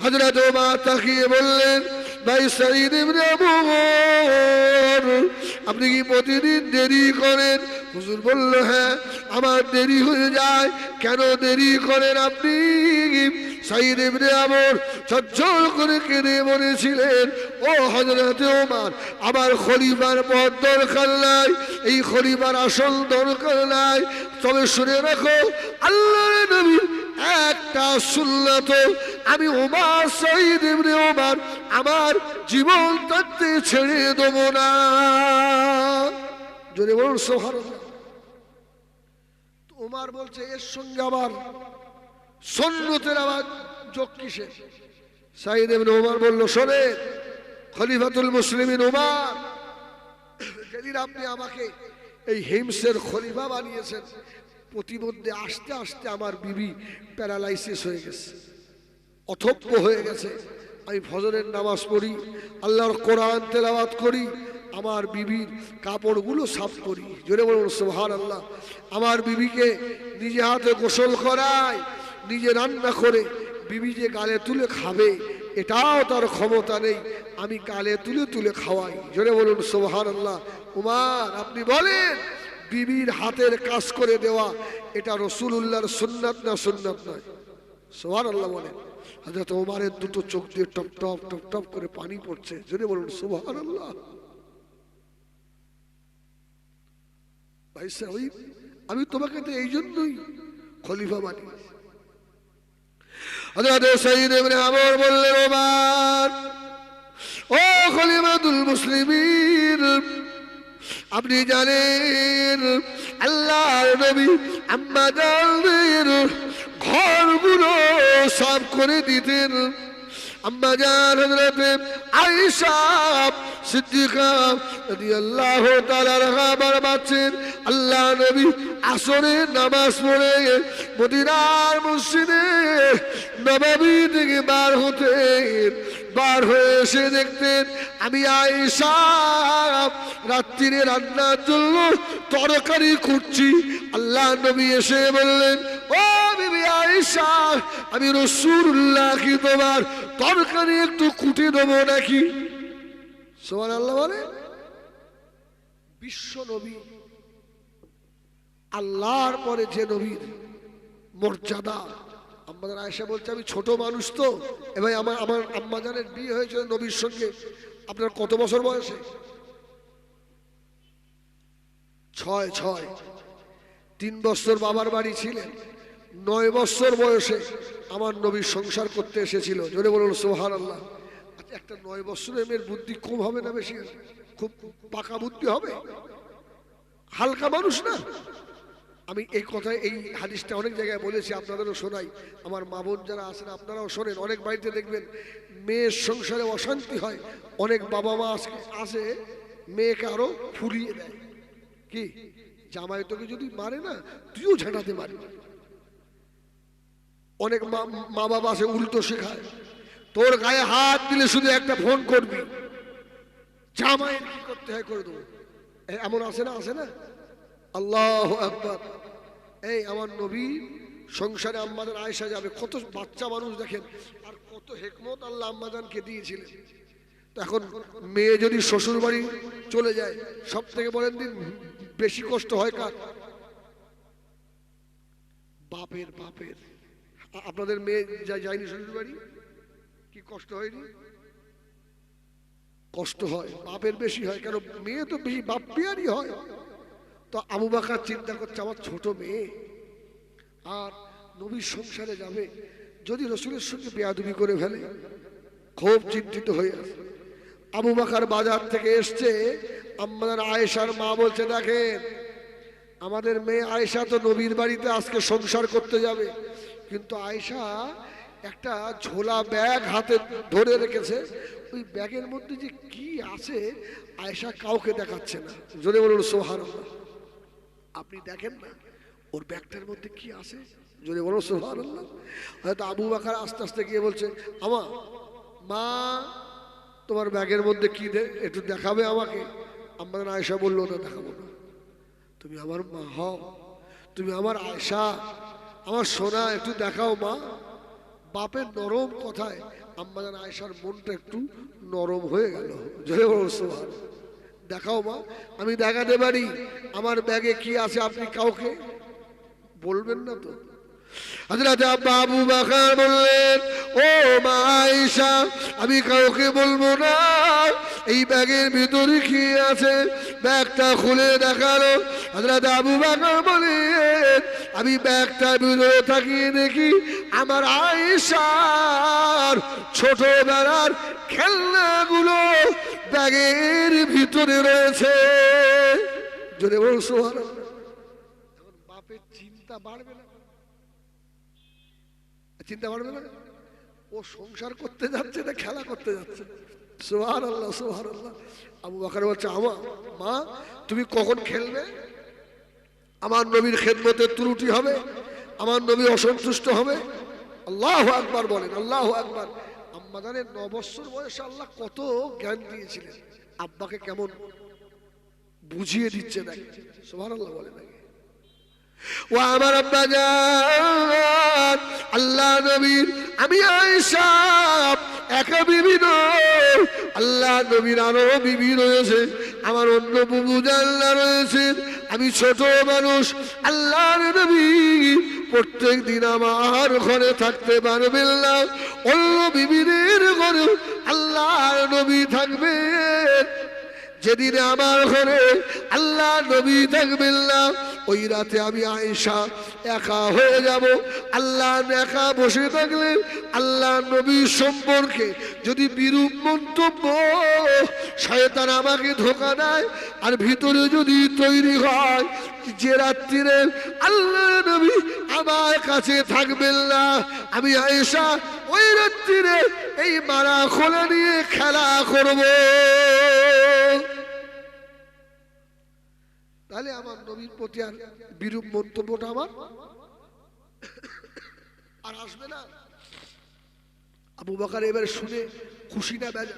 হযরত ওমর তাকিয়ে বললেন, ভাই সাঈদ ইবনে ওমর আপনি কি প্রতিদিন দেরি করেন? হুজুর বলল, হ্যাঁ আমার দেরি হয়ে যায়। কেন দেরি করেন আপনি? সাইদ ইবনে আমর ঝরঝর করে কেঁদে বলেছিলেন, ও হযরতে ওমর, আমার খলিফার পদ দরকার নাই, এই খলিফার আসল দরকার নাই, তবে শুনে রাখো আল্লাহর নবী একটা সুন্নাত আমি ওমর, সাইদ ইবনে ওমর আমার জীবন থাকতে ছেড়ে দেব না। জোরে বলুন সুবহানাল্লাহ। ওমর বলছে, এর সঙ্গে আবার সুন্নতের আবার যোগ কিসের? সাইদ ইবনে ওমর বলল, শোনে খলিফাতুল মুসলিমিন ওমর, যেদিন আপনি আমাকে এই হিমসের খলিফা বানিয়েছেন, প্রতিমধ্যে আস্তে আস্তে আমার বিবি প্যারালাইসিস হয়ে গেছে, অথপ্য হয়ে গেছে। আমি ফজরের নামাজ পড়ি, আল্লাহর কোরআন তেলাওয়াত করি, আমার বিবির কাপড়গুলো সাফ করি। জোরে বলুন সুবহানাল্লাহ। আমার বিবিকে নিজে হাতে গোসল করাই, নিজে রান্না করে বিবি যে গালে তুলে খাবে এটাও তার ক্ষমতা নেই, আমি গালে তুলে তুলে খাওয়াই। জোরে বলুন সুবহানাল্লাহ। ওমর আপনি বলেন, বিবির হাতের কাজ করে দেওয়া এটা রাসূলুল্লাহর সুন্নাত না সুন্নাত নয়? সুবহানাল্লাহ বলেন। হযরত ওমরের দুটো চোখ দিয়ে টপ টপ টপ টপ করে পানি পড়ছে। জোরে বলুন সুবহানাল্লাহ। ভাই সাহেব, আমি তোমাকে তো এই জন্যই খলিফা বানিয়েছি। হযরত সাইদ ইবনে আমর বললেন, ওমর ও খলিফাতুল মুসলিমিন, আপনি জানেন আল্লাহর নবী আম্মা জানের ঘরগুলো সাফ করে দিতেন। আম্মা জান হযরতে আয়েশা সিদ্দিকা রাদিয়াল্লাহু তাআলা আনহা বারবাচ্ছেন, আল্লাহ নবী আসরের নামাজ পড়ে মদিনার মসজিদে নববী থেকে বার হতেন, বার হয়ে এসে দেখতেন আমি আয়েশা রাত্রিরে রান্নার জন্য তরকারি করছি। আল্লাহ নবী এসে বললেন, ও বিবি আয়েশা, আমি রাসূলুল্লাহ কি তোমার তরকারি একটু কুটে দেবো নাকি? সুবহানাল্লাহ বলে। বিশ্ব নবী, আল্লাহর পরে যে নবীর মর্যাদা। আমাদের আয়েশা বলছে, আমি ছোট মানুষ তো, এবার আমার আম্মাজানের বিয়ে হয়েছিল নবীর সঙ্গে আপনার কত বছর বয়সে? 6 3 বছর বাবার বাড়ি ছিলেন, 9 বছর বয়সে আমার নবীর সংসার করতে এসেছিল। জোরে বলুন সুবহানাল্লাহ। আচ্ছা, একটা 9 বছরের মেয়ের বুদ্ধি কম হবে না বেশি? খুব পাকা বুদ্ধি হবে, হালকা মানুষ না। আমি এই কথায় এই হাদিসটা অনেক জায়গায় বলেছি, আপনাদেরও শোনাই। আমার মা বোন যারা আছেন আপনারাও শোনেন। অনেক বাড়িতে দেখবেন মেয়ের সংসারে অশান্তি হয়, অনেক বাবা মা আসে মেয়েকে আরো ফুলিয়ে দেয়। কি জামাই তোকে যদি মারে না, তুইও ঝাঁটাতে মারবি। অনেক মা বাবা আসে উল্টো শেখায়, তোর গায়ে হাত দিলে শুধু একটা ফোন করবি, জামাইয়ের কি করতে হয় করে দেবো। এমন আসে না? আসে না? আল্লাহু আকবার। এই আমার নবী সংসারে আম্মাজান আয়েশা যাবে, কত বাচ্চা মানুষ দেখেন, আর কত হিকমত আল্লাহ আম্মাজানকে দিয়েছিলেন। তো এখন মেয়ে যদি শ্বশুর বাড়ি চলে যায়, সব থেকে বলেন দিন বেশি কষ্ট হয় কার? বাপের। আপনাদের মেয়ে যায়নি শ্বশুর বাড়ি, কি কষ্ট হয়নি? কষ্ট হয়, বাপের বেশি হয়। কেন? মেয়ে তো বেশি বাপ পেয়ারই হয়। তো আবু বকর চিন্তা করছে, আমার ছোট মেয়ে আর নবীর সংসারে যাবে, যদি রাসূলের সঙ্গে বেয়াদবি করে ফেলে, খুব চিন্তিত হয়ে আছে। আবু বকর বাজার থেকে এসছে, আম্মাজান আয়েশার মা বলছে, দেখেন আমাদের মেয়ে আয়েশা তো নবীর বাড়িতে আজকে সংসার করতে যাবে, কিন্তু আয়েশা একটা ঝোলা ব্যাগ হাতে ধরে রেখেছে, ওই ব্যাগের মধ্যে যে কি আছে আয়েশা কাউকে দেখাচ্ছে না। জোরে বলুন সুবহানাল্লাহ। আপনি দেখেন না ওর ব্যাগটার মধ্যে কি আছে? জোরে বলুন সুবহানাল্লাহ। হয়তো আবু বকর আস্তে আস্তে গিয়ে বলছে, মা তোমার ব্যাগের মধ্যে কি একটু দেখাবে আমাকে? আমাদের আয়েশা বললো, না দেখাবো না, তুমি আমার মা হও, তুমি আমার আয়েশা, আমার সোনা, একটু দেখাও মা। বাপের নরম কথায় আমাদের আয়েশার মনটা একটু নরম হয়ে গেল। জোরে বলুন সুবহানাল্লাহ। দেখাও মা। আমি দেখাতে পারি আমার ব্যাগে কি আছে, আপনি কাউকে বলবেন না তো? হযরত আবু বকর বললেন, ও মা আয়েশা, আমি কাউকে বলবো না এই ব্যাগের ভিতরে কি আছে। ব্যাগটা খুলে দেখালো। হযরত আবু বকর বললেন, আমি ব্যাগটা ভিতরে তাকিয়ে দেখি আমার আয়েশার ছোটবেলার খেলনাগুলো ব্যাগের ভিতরে রয়েছে। জোরে বল সুবহানাল্লাহ। এখন বাপের চিন্তা বাড়বে না? চিন্তা বাড়বে না? ও সংসার করতে যাচ্ছে না খেলা করতে যাচ্ছে? সুবহানাল্লাহ সুবহানাল্লাহ। আবু বকর বলছে, আমা মা তুমি কখন খেলবে? আমার নবীর খেদমতে ত্রুটি হবে, আমার নবী অসন্তুষ্ট হবে। আল্লাহু আকবার বলেন, আল্লাহু আকবার। আম্মা জানেন 9 বছর বয়সে আল্লাহ কত জ্ঞান দিয়েছিলেন, আব্বাকে কেমন বুঝিয়ে দিচ্ছে নাকি। সুবহানাল্লাহ বলেন। ও আমার আব্বা জান, আল্লাহ নবীর, আমি আয়েশা একা বিবি নয়, আল্লাহ নবীর আরো বিবি রয়েছে, আমার অন্য বুবু জানলা রয়েছে। আমি ছোট মানুষ, আল্লাহর নবী প্রত্যেক দিন আমার ঘরে থাকতে পারবেন না, অন্য বিবিদের ঘরে আল্লাহর নবী থাকবে। যেদিন আমার ঘরে আল্লাহ নবী থাকবেন না, ওই রাতে আমি আয়েশা একা হয়ে যাব। আল্লাহ একা বসে থাকলে আল্লাহ নবী সম্পর্কে যদি বিরূপ মন্তব্য শয়তান আমাকে ধোঁকা দেয়, আর ভিতরে যদি তৈরি হয় যে রাত্রিরে আল্লাহ নবী আমার কাছে থাকবেন না, আমি আয়েশা ওই রাত্রিরে এই মালা খোলা নিয়ে খেলা করব। তাহলে আমার নবীর প্রতি আর বিরূপ মন্তব্যটা আমার আর আসবে না। আবু বকর এবারে শুনে খুশি না বেজা?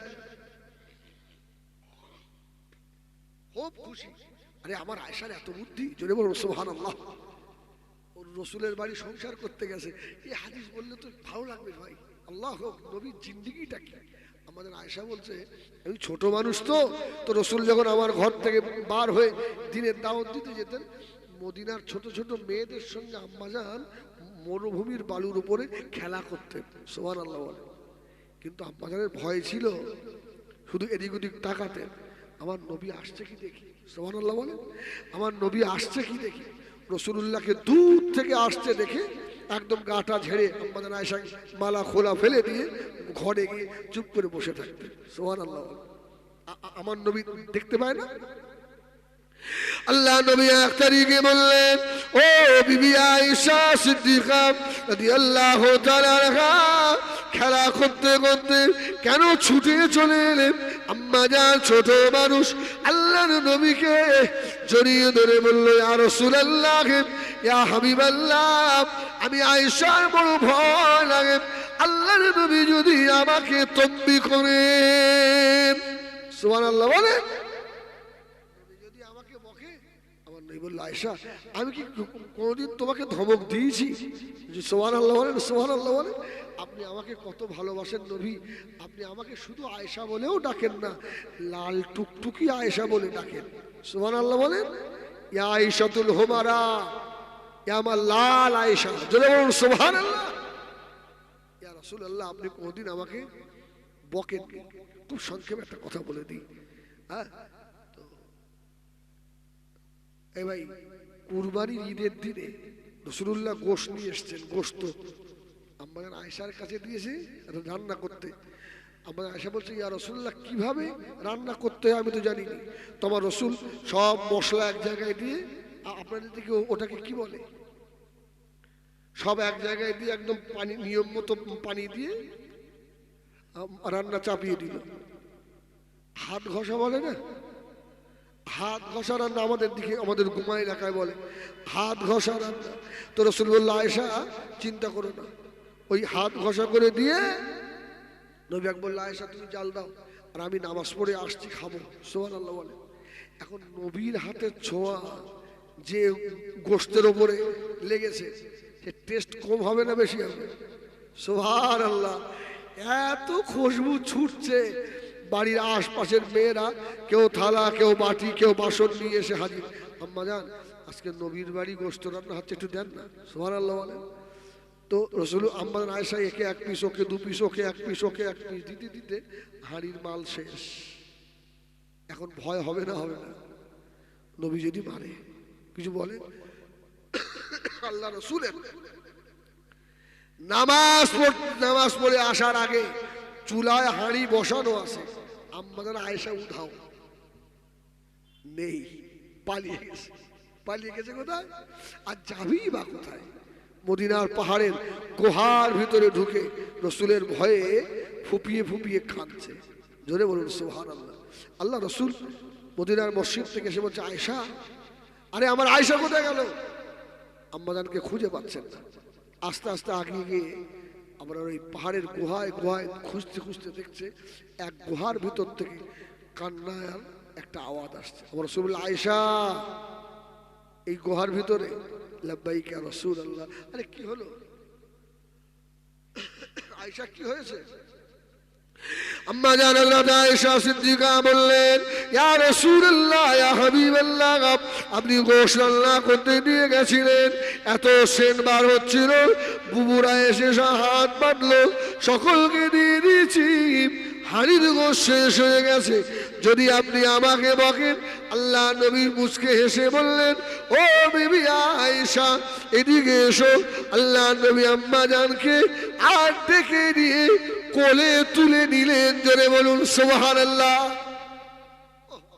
খুব খুশি। আরে আমার আয়েশার এত বুদ্ধি, জোরে বলুন সুবহানাল্লাহ। ওর রসুলের বাড়ি সংসার করতে গেছে, এই হাদিস বললে তো ভালো লাগবে ভাই। আল্লাহ নবীর জিন্দেগিটা কি। আমাদের আয়েশা বলছে, আমি ছোট মানুষ তো রসুল যখন আমার ঘর থেকে বার হয়ে দিনের দাওয়াত দিতে যেতেন, মদিনার ছোট ছোট মেয়েদের সঙ্গে আম্মাজান মরুভূমির বালুর উপরে খেলা করতেন। সুবহানাল্লাহ বলে। কিন্তু আম্মাজানের ভয় ছিল, শুধু এদিক ওদিক তাকাতেন, আমার নবী আসছে কি দেখি। সুবহানাল্লাহ বলে। আমার নবী আসছে কি দেখি। রসুলুল্লাহকে দূর থেকে আসতে দেখে একদম গাটা ঝেড়ে আম্মাজান আয়েশা মালা খোলা ফেলে দিয়ে ঘরে গিয়ে চুপ করে বসে থাকতেন। সুবহানাল্লাহ। আমার নবী দেখতে পায় না? আল্লাহ নবী এক তারিখে বললেন, ও বিবি আয়েশা সিদ্দিকা রাদিয়াল্লাহু তাআলা আনহা, খেলা করতে করতে কেন ছুটে চলে এলেন? আম্মা জান ছোট মানুষ আল্লাহর নবীকে জড়িয়ে ধরে বলল, ইয়া রাসূলুল্লাহ, ইয়া হাবিবাল্লাহ, আমি আয়েশার বড় ভয় লাগে, আল্লাহর নবী যদি আমাকে তব্বি করেন। সুবহানাল্লাহ বলে। যদি আমাকে বকে, আমার নবী বলল, আয়েশা আমি কি কোনোদিন তোমাকে ধমক দিয়েছি? সুবহানাল্লাহ বলেন, সুবহানাল্লাহ বলেন। আপনি আমাকে কত ভালোবাসেন নবী, আপনি আমাকে শুধু আয়েশা বলেও ডাকেন না, লাল টুকটুকি আয়েশা বলে ডাকেন। সুবহানাল্লাহ বলেন। ইয়া আয়েশাতুল হুমারা, ইয়া আমার লাল আয়েশা। জোরে বলুন সুবহানাল্লাহ। ইয়া রাসূলুল্লাহ, আপনি কোনদিন আমাকে বকেন? খুব সংক্ষেপে একটা কথা বলে দিই। হ্যাঁ, তো এই ভাই, কুরবানির ঈদের দিনে রাসূলুল্লাহ গোশত নিয়ে এসেছেন। গোশত আমাদের আয়েশার কাছে দিয়েছে রান্না করতে। আমাদের আয়েশা বলছে, ইয়া রাসূলুল্লাহ, কিভাবে রান্না করতে হয় আমি তো জানি না। তোমার রাসূল সব মশলা এক জায়গায় দিয়ে, আপনাদের দিকে ওটাকে কি বলে, সব এক জায়গায় দিয়ে একদম পানি নিয়ম মতো পানি দিয়ে রান্না চাপিয়ে দিল। হাত ঘষা বলে না, হাত ঘষা রান্না আমাদের দিকে, আমাদের গুমা এলাকায় বলে হাত ঘষা রান্না। তো রাসূল বলল, আয়েশা চিন্তা করো না, ওই হাত ঘষা করে দিয়ে নবী বলল, আয়েশা তুমি জাল দাও, আর আমি নামাজ পড়ে আসছি, খাবো। সুবহানাল্লাহ বলে। এখন নবীর হাতের ছোঁয়া যে গোশতের ওপরে লেগেছে, সে টেস্ট কম হবে না বেশি হবে? সুবহানাল্লাহ। এত খুশবু ছুটছে, বাড়ির আশপাশের মেয়েরা কেউ থালা, কেউ বাটি, কেউ বাসন নিয়ে এসে হাজির। আম্মা জান, আজকে নবীর বাড়ি গোশত রান্না হচ্ছে, একটু দেন না। সুবহানাল্লাহ বলেন। তো রসুল আম্মা আয়েশা একে এক পিস, ওকে দু পিস, ওকে এক পিস, ওকে এক পিস দিতে দিতে হাঁড়ির মাল শেষ। এখন ভয় হবে না? হবে না? নবী যদি মারে কিছু বলে? আল্লাহ রসুলের নামাজ পড়ে আসার আগে চুলায় হাঁড়ি বসানো আছে। আম্মাদের আয়েশা উধাও নেই, পালিয়ে গেছে। পালিয়ে গেছে কোথায়? আর যাবি বা কোথায়? মদিনার পাহাড়ের গুহার ভিতরে ঢুকে রসুলের ভয়ে ফুপিয়ে ফুপিয়ে কাঁদছে। জোরে বলুন সুবহানাল্লাহ। আল্লাহ রসুল মদিনার মসজিদ থেকে এসে বলছে, আয়েশা, আরে আমার আয়েশা কোথায় গেল? আম্মাজানকে খুঁজে পাচ্ছেন না। আস্তে আস্তে আগিয়ে গিয়ে আমরা ওই পাহাড়ের গুহায় গুহায় খুঁজতে খুঁজতে দেখছে এক গুহার ভিতর থেকে কান্নার একটা আওয়াজ আসছে। আমার রসুল, আয়েশা এই গুহার ভিতরে? লাব্বাইকা রাসূলুল্লাহ। আরে কি হলো আয়েশা, কি হয়েছে? আম্মা জান হযরত আয়েশা সিদ্দিকা বললেন, ইয়া রাসূলুল্লাহ, ইয়া হাবিবাল্লাহ, আপনি গোশত রান্না করতে দিয়ে গেছিলেন, এত সেন্ট বার হচ্ছিল, বুবুরা এসে হাত বাঁধলো, সকলকে দিয়ে দিয়েছি, হাড়ির গোশত শেষ হয়ে গেছে, যদি আপনি আমাকে বকেন। আল্লাহ নবী মুচকে হেসে বললেন, ও বিবি আয়েশা, এদিকে এসো। আল্লাহ নবী আম্মা জানকে আর ডেকে দিয়ে কোলে তুলে নিলেন। জোরে বলুন সুবহানাল্লাহ।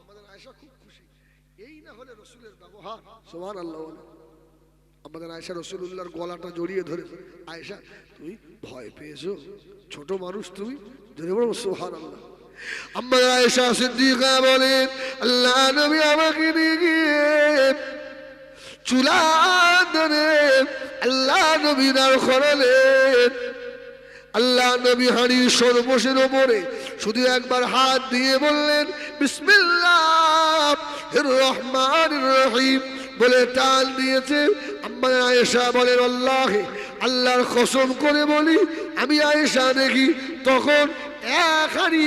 আমাদের আয়েশা খুব খুশি। এই না হলে রাসূলের ব্যবহার। সুবহানাল্লাহ। আমাদের আয়েশা রাসূলুল্লাহর গলাটা জড়িয়ে ধরে, আয়েশা তুমি ভয় পেয়েছো? ছোট মানুষ তুমি। জোরে বলুন সুবহানাল্লাহ। আম্মা আয়েশা সিদ্দিকা বলেন, আল্লাহ নবী আমাকে নিয়ে গিয়ে চুলা ধরে আল্লাহ নবী দাঁড় করালেন। আল্লাহ নবী হাঁড়ির সর্বশের ওপরে শুধু একবার হাত দিয়ে বললেন, বিসমিল্লাহির রহমানির রহিম বলে টান দিয়েছে। আম্মা আয়েশা বলেন, আল্লাহে, আল্লাহর কসম করে বলি, আমি আয়েশা দেখি তখন এক হাঁড়ি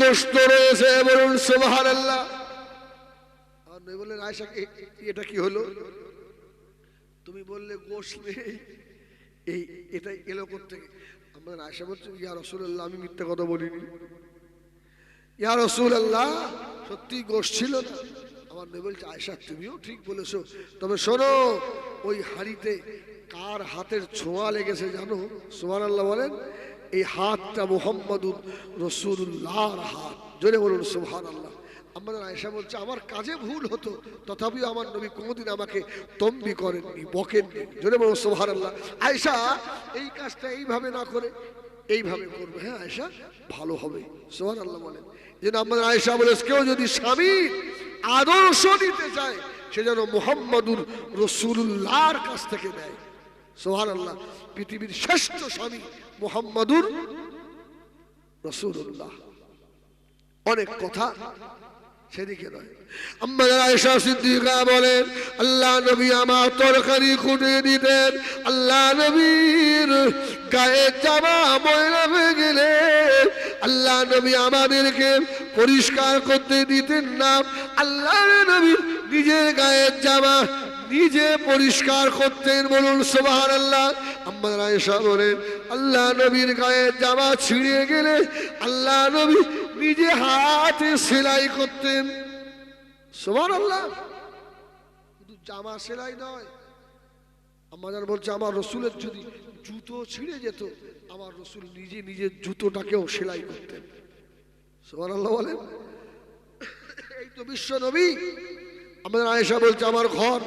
গোশত রয়েছে। বলুন সুবহানাল্লাহ। আর নবী বললেন, আয়েশা এটা কি হলো? তুমি বললে গোশত নেই, এটা এলো কোত্থেকে? আমাদের আয়েশা বলছে, ইয়া রাসূলুল্লাহ, আমি মিথ্যা কথা বলিনি। ইয়া রাসূলুল্লাহ, সত্যি গোশত ছিল না। আমার নবী বলছে, আয়েশা তুমিও ঠিক বলেছো, তবে শোনো, ওই হাঁড়িতে কার হাতের ছোঁয়া লেগেছে জানো? সুবহানাল্লাহ বলেন। এই হাতটা মুহাম্মাদুর রাসূলুল্লাহর হাত। জোরে বলুন সুবহানাল্লাহ। আমাদের আয়েশা বলছে, আমার কাজে ভুল হতো, তথাপিও আমার নবী কোনোদিন আমাকে তম্বি করেননি, বকেননি। জোরে বলুন সুবহানাল্লাহ। আয়েশা এই কাজটা এইভাবে না করে এইভাবে করবে, হ্যাঁ আয়েশা ভালো হবে। সুবহানাল্লাহ বলেন। যেন আমাদের আয়েশা বলে, কেউ যদি স্বামীর আদর্শ নিতে চায়, সে যেন মুহাম্মাদুর রাসূলুল্লাহর কাছ থেকে নেয়। সুবহানাল্লাহ। পৃথিবীর শ্রেষ্ঠ স্বামী মুহাম্মাদুর রাসূলুল্লাহ। অনেক কথা সেদিকে নয়। আম্মা আয়েশা সিদ্দিকা বলেন, আল্লাহ নবী আমার তরকারি খুঁটে দিতেন। আল্লাহ নবীর গায়ে জামা ময়লা হয়ে গেলে আল্লাহ নবী আমাদেরকে পরিষ্কার করতে দিতেন না। আল্লাহ নবী নিজের গায়ের জামা নিজে পরিষ্কার করতেন। বলুন সুবহানাল্লাহ। আম্মা আয়েশা বলেন, আল্লাহ নবীর গায়ের জামা ছিঁড়ে গেলে আল্লাহ নবী নিজে হাতে সেলাই করতেন। সুবহানাল্লাহ। শুধু জামা সেলাই নয়, আমাদের বলছে, আমার রসুলের যদি জুতো ছিঁড়ে যেত, আমার রসুল নিজে নিজের জুতোটাকেও সেলাই করতেন। সুবহানাল্লাহ বলেন। এই তো বিশ্ব নবী। আমাদের আয়েশা বলছে, আমার ঘর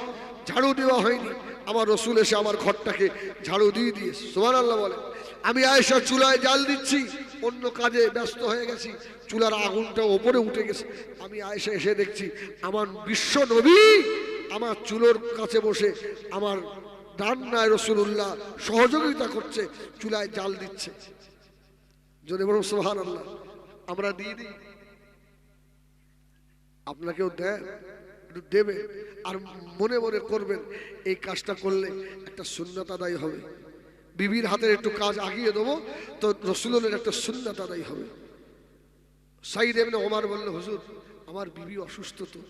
ঝাড়ু দেওয়া হয়নি, আমার রসুল এসে আমার ঘরটাকে ঝাড়ু দিয়ে দিয়েছে। সুবহানাল্লাহ বলেন। আমি আয়েশা চুলায় জাল দিচ্ছি, অন্য কাজে ব্যস্ত হয়ে গেছি, চুলার আগুনটা ওপরে উঠে গেছে। আমি আয়েশা এসে দেখছি আমার বিশ্ব নবী আমার চুলোর কাছে বসে আমার রান্নায় রাসূলুল্লাহ সহযোগিতা করছে, চুলায় জাল দিচ্ছে। যদি বলুন সুবহানাল্লাহ। আমরা দিয়ে দিই, আপনাকেও দেন, একটু দেবে, আর মনে মনে করবেন এই কাজটা করলে একটা সুন্নাত আদায় হবে। বিবির হাতের একটু কাজ আগিয়ে দেবো তো রাসূলের একটা সুন্নাত আদায় হবে। সাইদ ইবনে ওমর বলল, হুজুর আমার বিবি অসুস্থ, তো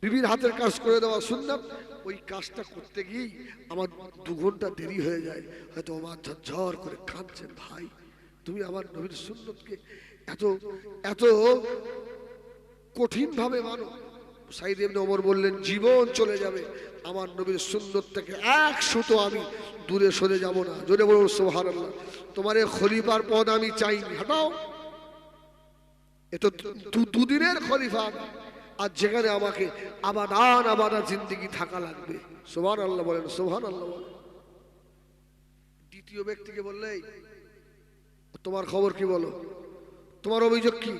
বিবির হাতের কাজ করে দেওয়া সুন্নাত, ওই কাজটা করতে গিয়েই আমার 2 ঘন্টা দেরি হয়ে যায়। হয়তো ওমর ঝরঝর করে কাঁদছেন, ভাই তুমি আমার নবীর সুন্নতকে এত এত কঠিন ভাবে মানো। সাইদ ইবনে ওমর বললেন, জীবন চলে যাবে আমার নবীর সুন্নত থেকে 100 আমি দূরে সরে যাব না। জোরে বলুন সুবহানাল্লাহ। তোমার এই খলিফার পদ আমি চাইনি, হটাও। এতো 2 দিনের খলিফা, আর যেখানে আমাকে আবাদান জিন্দেগি থাকা লাগবে। সুবহানাল্লাহ বলেন, সুবহানাল্লাহ বলেন। দ্বিতীয় ব্যক্তিকে বললে, তোমার খবর কি, বলো তোমার অভিযোগ কি?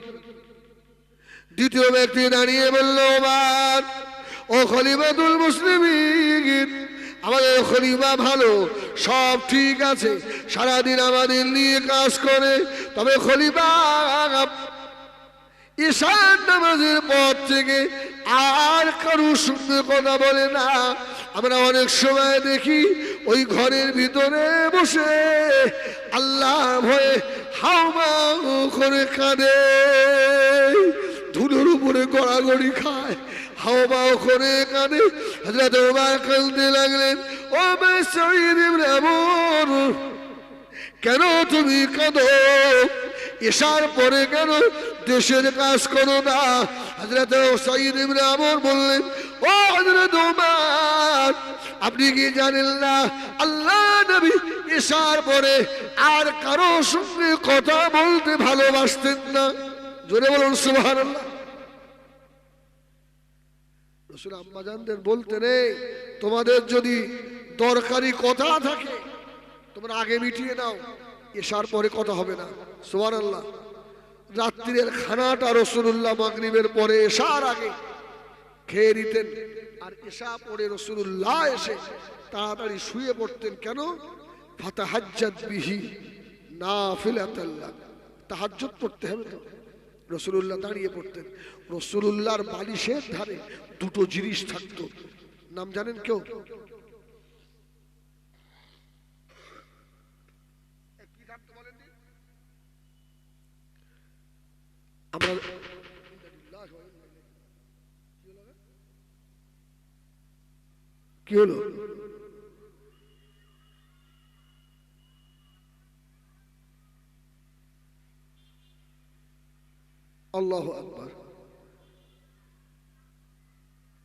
দ্বিতীয় ব্যক্তি দাঁড়িয়ে বলল, ওমর ও খলিফাতুল মুসলিমিন, আমাদের খলিফা ভালো, সব ঠিক আছে, সারাদিন আমাদের নিয়ে কাজ করে, তবে খলিফা ঈশার নামাজের পর থেকে আর কারোর সঙ্গে কথা বলে না। আমরা অনেক সময় দেখি ওই ঘরের ভিতরে বসে আল্লাহ ভয়ে হাউমাউ করে কাঁদে, ধুলোর উপরে গড়াগড়ি খায়, হাওমাও করে কাঁদে। হযরত ওমর কাঁদতে লাগলেন, ও সাইদ ইবনে ওমর, কেন তুমি কাঁদো? ঈশার পরে কেন দেশের কাজ করো না? হযরত সাইদ ইবনে ওমর বললেন, ও হযরত ওমর, আপনি কি জানেন না আল্লাহ নবী ঈশার পরে আর কারো সঙ্গে কথা বলতে ভালোবাসতেন না? জোরে বলুন সুবহানাল্লাহ। রাসূল আম্মাজানদের বলতেন, তোমাদের যদি দরকারি কথা থাকে তোমরা আগে মিটিয়ে নাও, ঈশার পরে কথা হবে না। সুবহানাল্লাহ। রাত্রির খানাটা রাসূলুল্লাহ মাগরিবের পরে ঈশার আগে খেয়ে নিতেন, আর ঈশা পরে রাসূলুল্লাহ এসে তাড়াতাড়ি শুয়ে পড়তেন। কেন? ফাতাহাজ্জাত বিহি নাফিলাতাল লাক, তাহাজ্জুদ পড়তে হবে তো। রাসূলুল্লাহ দাঁড়িয়ে পড়তেন। রাসূলুল্লাহর বালিশের ধারে 2টো জিনিস থাকতো, নাম জানেন কেউ? আমরা কি হলো? আল্লাহু আকবার।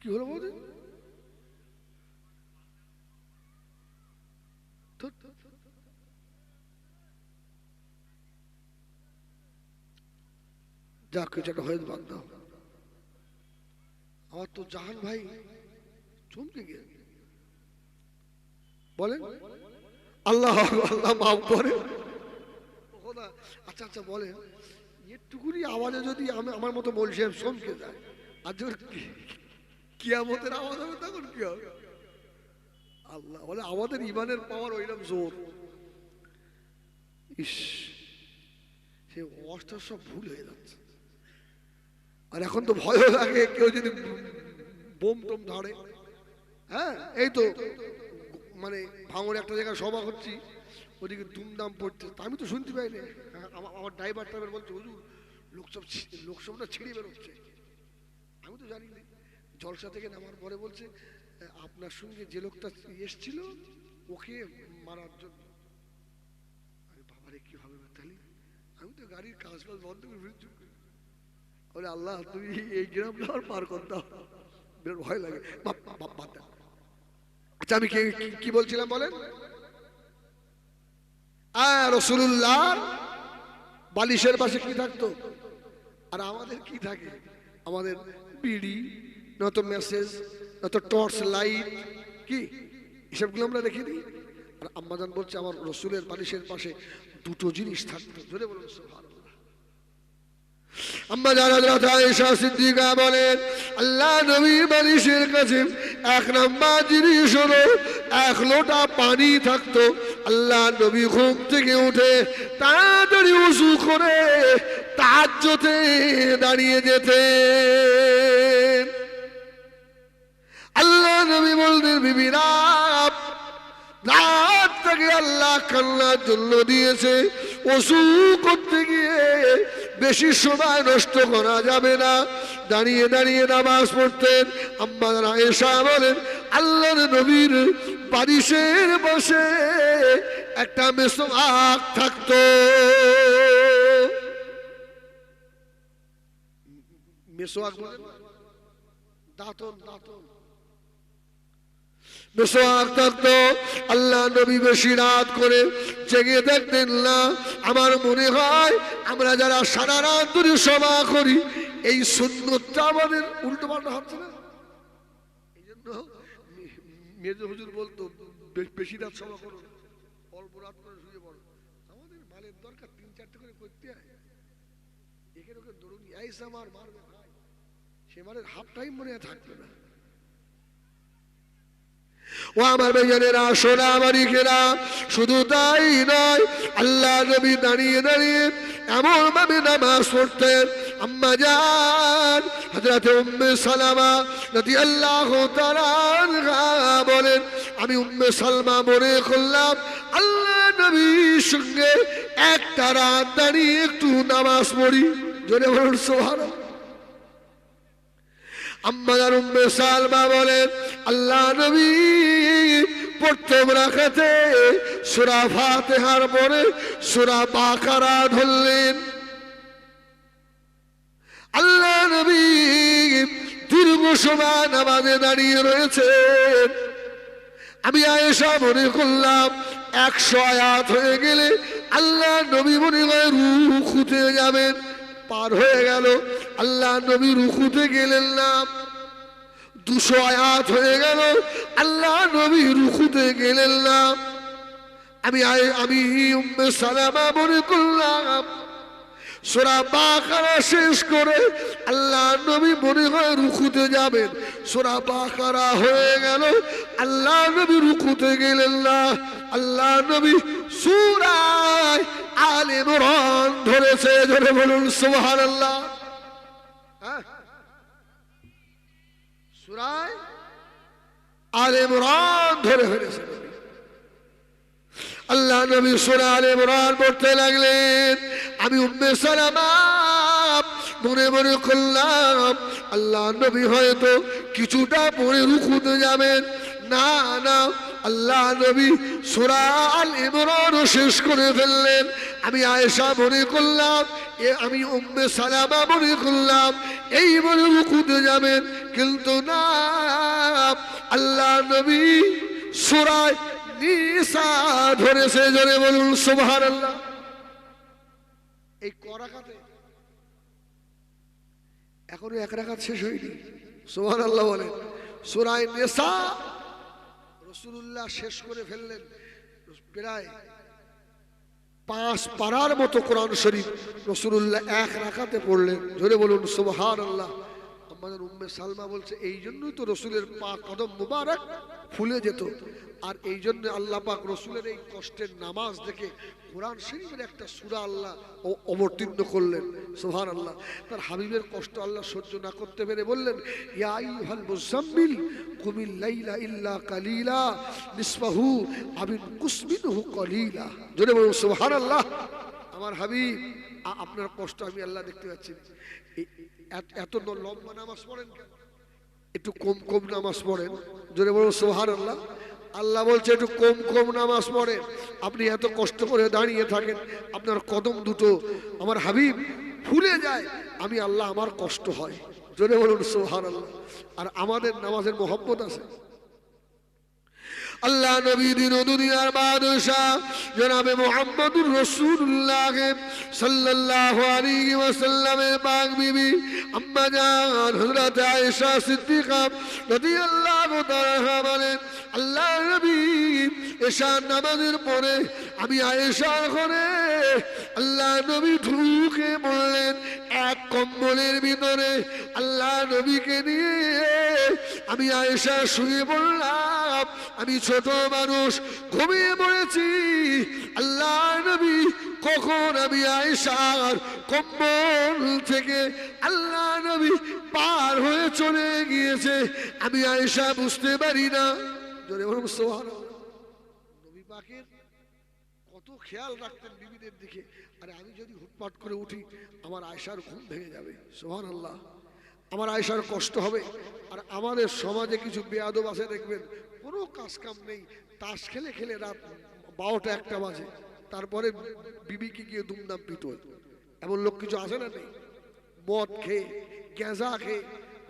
কি হলো বলতে? যাক, কিছু একটা হয়ে বাদ দাও। আমার তো জাহান ভাই চমকে গিয়ে বলেন, আল্লাহ আল্লাহ মাফ করে। আচ্ছা আচ্ছা বলেন, একটুকুনি আওয়াজে যদি আমার মতো মৌলভী সাহেব চমকে যায়, আর যদি কিয়ামতের আওয়াজ হবে তখন কি হবে? আল্লাহ বলে, আমাদের ইমানের পাওয়ার ওইরকম জোর। ইস, সে অবস্থা সব ভুল হয়ে যাচ্ছে। আর এখন তো ভয় লাগে কেউ যদি বোম টোম ধরে। হ্যাঁ, এই তো মানে ভাঙড়ে একটা জায়গায় সভা হচ্ছি, ওদিকে দুমদাম পড়তে, আমি তো শুনতে পাইনি। আমার ড্রাইভার বলছে, হুজুর লোকসভা ছিঁড়ে বেরোচ্ছে। আমি তো জানি না। জলসা থেকে নামার পরে বলছে, আপনার সঙ্গে যে লোকটা এসছিল ওকে মারার জন্য। আরে বাবারে, কি হবে তাহলে? আমি তো গাড়ির কাজ বন্ধ করে বলে, আল্লাহ তুমি এই গ্রামটা পার করতে, বের ভয় লাগে। আচ্ছা, আমি কি বলছিলাম বলেন? রাসূলুল্লাহ বালিশের পাশে কি থাকতো, আর আমাদের কি থাকে? আমাদের বিড়ি, নয়তো মেসেজ, নয়তো টর্চ লাইট, কি এসবগুলো আমরা রেখে দিই। আর আম্মাজান বলছে, আমার রাসূলের বালিশের পাশে 2টো জিনিস থাকতো। জোরে বলুন সুবহানাল্লাহ। আম্মাজান হযরত আয়েশা সিদ্দিকা বলেন, আল্লাহ নবী বালিশের কাছে 1 নাম্বার জিনিস হলো 1 লোটা পানি থাকতো। আল্লাহ নবী ঘুম থেকে উঠে তাড়াতাড়ি ওযু করে তাহাজ্জুদে দাঁড়িয়ে যেতেন। আল্লাহ নবী বলতেন, বিবিরা রাত থেকে আল্লাহ কান্নার জন্য দিয়েছে, ওযু করতে গিয়ে বেশি সময় নষ্ট করা যাবে না, দাঁড়িয়ে দাঁড়িয়ে নামাজ পড়তেন। আম্মা আয়েশা বলেন আল্লাহর নবীর বারিশের বসে একটা মেসওয়াক থাকতো। মেসওয়াক বলেন দাঁতন, দাঁতন মেসওয়াক থাকতো। আল্লাহ নবী বেশি রাত করে জেগে থাকতেন না। আমার মনে হয় আমরা যারা সারা রাত ধরে সভা করি এই সুন্নতটা আমাদের উল্টো পাল্টা হচ্ছে না। এই জন্য মেজো হুজুর বলতো বেশি রাত সভা করো, অল্প রাত করে শুয়ে পড়ো। আমাদের মালের দরকার 3-4টে করে করতে হয়। এখানে ওকে দৌড়নি আইসা মারবে ভাই, সে মারের হাফ টাইম মনে থাকবে না। ও আমার ভাইজানেরা, সোনা মানিকেরা, শুধু তাই নয়, আল্লাহ নবী দাঁড়িয়ে দাঁড়িয়ে এমন ভাবে নামাজ পড়তেন। আম্মা জান হযরত উম্মে সালামা রাদিয়াল্লাহু তাআলা আনহা বলেন আমি উম্মে সালমা মনে করলাম আল্লাহ নবীর সঙ্গে একটা রাত দাঁড়িয়ে একটু নামাজ পড়ি। জোরে বলুন সুবহানাল্লাহ। আম্মাদার উম্মে সালমা বলেন আল্লাহ নবী প্রথম রাকাতে সূরা ফাতিহার পরে সূরা বাকারা ধরলেন। আল্লাহ নবী দীর্ঘ সময় নামাজে দাঁড়িয়ে রয়েছেন। আমি আয়েশা মনে করলাম 100 আয়াত হয়ে গেলে আল্লাহ নবী মনে হয় রুকুতে যাবেন। পার হয়ে গেল, আল্লাহ নবী রুকুতে গেলেন না। 200 আয়াত হয়ে গেল, আল্লাহ নবী রুকুতে গেলেন না। আমি উম্মে সালামা মনে করলাম সূরা বাকারা শেষ করে আল্লাহ নবী মনে হয় রুকুতে যাবেন। সূরা বাকারা হয়ে গেল, আল্লাহ নবী রুকুতে গেলেন না। আল্লাহ নবী সূরা আলে ইমরান ধরেছে। ধরে বলুন সুবহানাল্লাহ। সূরা আলে ইমরান ধরে ফেলেছে। আল্লাহ নবী সূরা আলে ইমরান পড়তে লাগলেন। আমি উম্মে সালামা মনে মনে করলাম আল্লাহ নবী হয়তো কিছুটা পরে রুকুতে যাবেন। না না, আল্লাহ নবী সূরা আল ইমরান শেষ করে ফেললেন। আমি আয়েশা মনে করলাম, আমি উম্মে সালামা মনে করলাম এই বলে রুকুতে যাবেন, কিন্তু না, আল্লাহ নবী সূরা নিসা ধরেছে। জোরে বলুন সুবহানাল্লাহ। এই করাকাতে এখনো 1 রাকাত শেষ হয়নি। সুবহানাল্লাহ বলেন। সূরা নিসা রাসূলুল্লাহ শেষ করে ফেললেন। প্রায় 5 পারার মতো কোরআন শরীফ রাসূলুল্লাহ 1 রাকাতে পড়লেন। জোরে বলুন সুবহানাল্লাহ। আমাদের উম্মে সালমা বলছে এই জন্যই তো রসুলের পা কদম মুবারক ফুলে যেত। আর এই জন্য আল্লাহ পাক রসুলের এই কষ্টের নামাজ দেখে কোরআন শরীফের একটা সূরা আল্লাহ অবতীর্ণ করলেন। সুবহানাল্লাহ। তার হাবিবের কষ্ট আল্লাহ সহ্য না করতে পেরে বললেন ইয়া আইয়ুহাল মুযাম্মিল কুমিল লাইলা ইল্লা কালিলা নিসফাহু আবিন কুসমিনহু কালিলা। জোরে বলুন সুবহানাল্লাহ। আমার হাবিব আপনার কষ্ট আমি আল্লাহ দেখতে পাচ্ছি। এত লম্বা নামাজ পড়েন কেন? একটু কম কম নামাজ পড়েন। জোরে বলুন সুবহানাল্লাহ। আল্লাহ বলছে একটু কম কম নামাজ পড়েন। আপনি এত কষ্ট করে দাঁড়িয়ে থাকেন, আপনার কদম দুটো আমার হাবিব ফুলে যায়, আমি আল্লাহ আমার কষ্ট হয়। জোরে বলুন সুবহানাল্লাহ। আর আমাদের নামাজের মহব্বত আছে। আল্লাহ নবী দিন দুনিয়ার বাদশাহ জনাবে মুহাম্মদুর রাসূলুল্লাহ সাল্লাল্লাহু আলাইহি ওয়াসাল্লামের পাক বিবি আম্মা জান হযরত আয়েশা সিদ্দিকা রাদিয়াল্লাহু তাআলা বলেন আল্লাহ নবী এশা নামাজের পরে আমি আয়েশার ঘরে আল্লাহ নবী ঢুকে বললেন এক কম্বলের ভিতরে আল্লাহ নবীকে নিয়ে আমি আয়েশা শুয়ে পড়লাম। আমি ছোট মানুষ ঘুমিয়ে পড়েছি। আল্লাহ নবী কখন আমি আয়েশার কম্বল থেকে আল্লাহ নবী পার হয়ে চলে গিয়েছে আমি আয়েশা বুঝতে পারি না। জোরে বলুন সুবহানাল্লাহ। নবী পাকের কত খেয়াল রাখতেন বিবিদের দিকে। আরে আমি যদি হুটপাট করে উঠি আমার আয়েশার ঘুম ভেঙে যাবে, সুবহানাল্লাহ, আমার আয়েশার কষ্ট হবে। আর আমাদের সমাজে কিছু বেয়াদব আছে দেখবেন, কোনো কাজ কাম নেই, তাস খেলে খেলে রাত 12টা 1টা বাজে, তারপরে বিবিকে গিয়ে দুমদাম পিটোয়। এমন লোক কিছু আছে না? নেই? মদ খেয়ে গেঁজা খেয়ে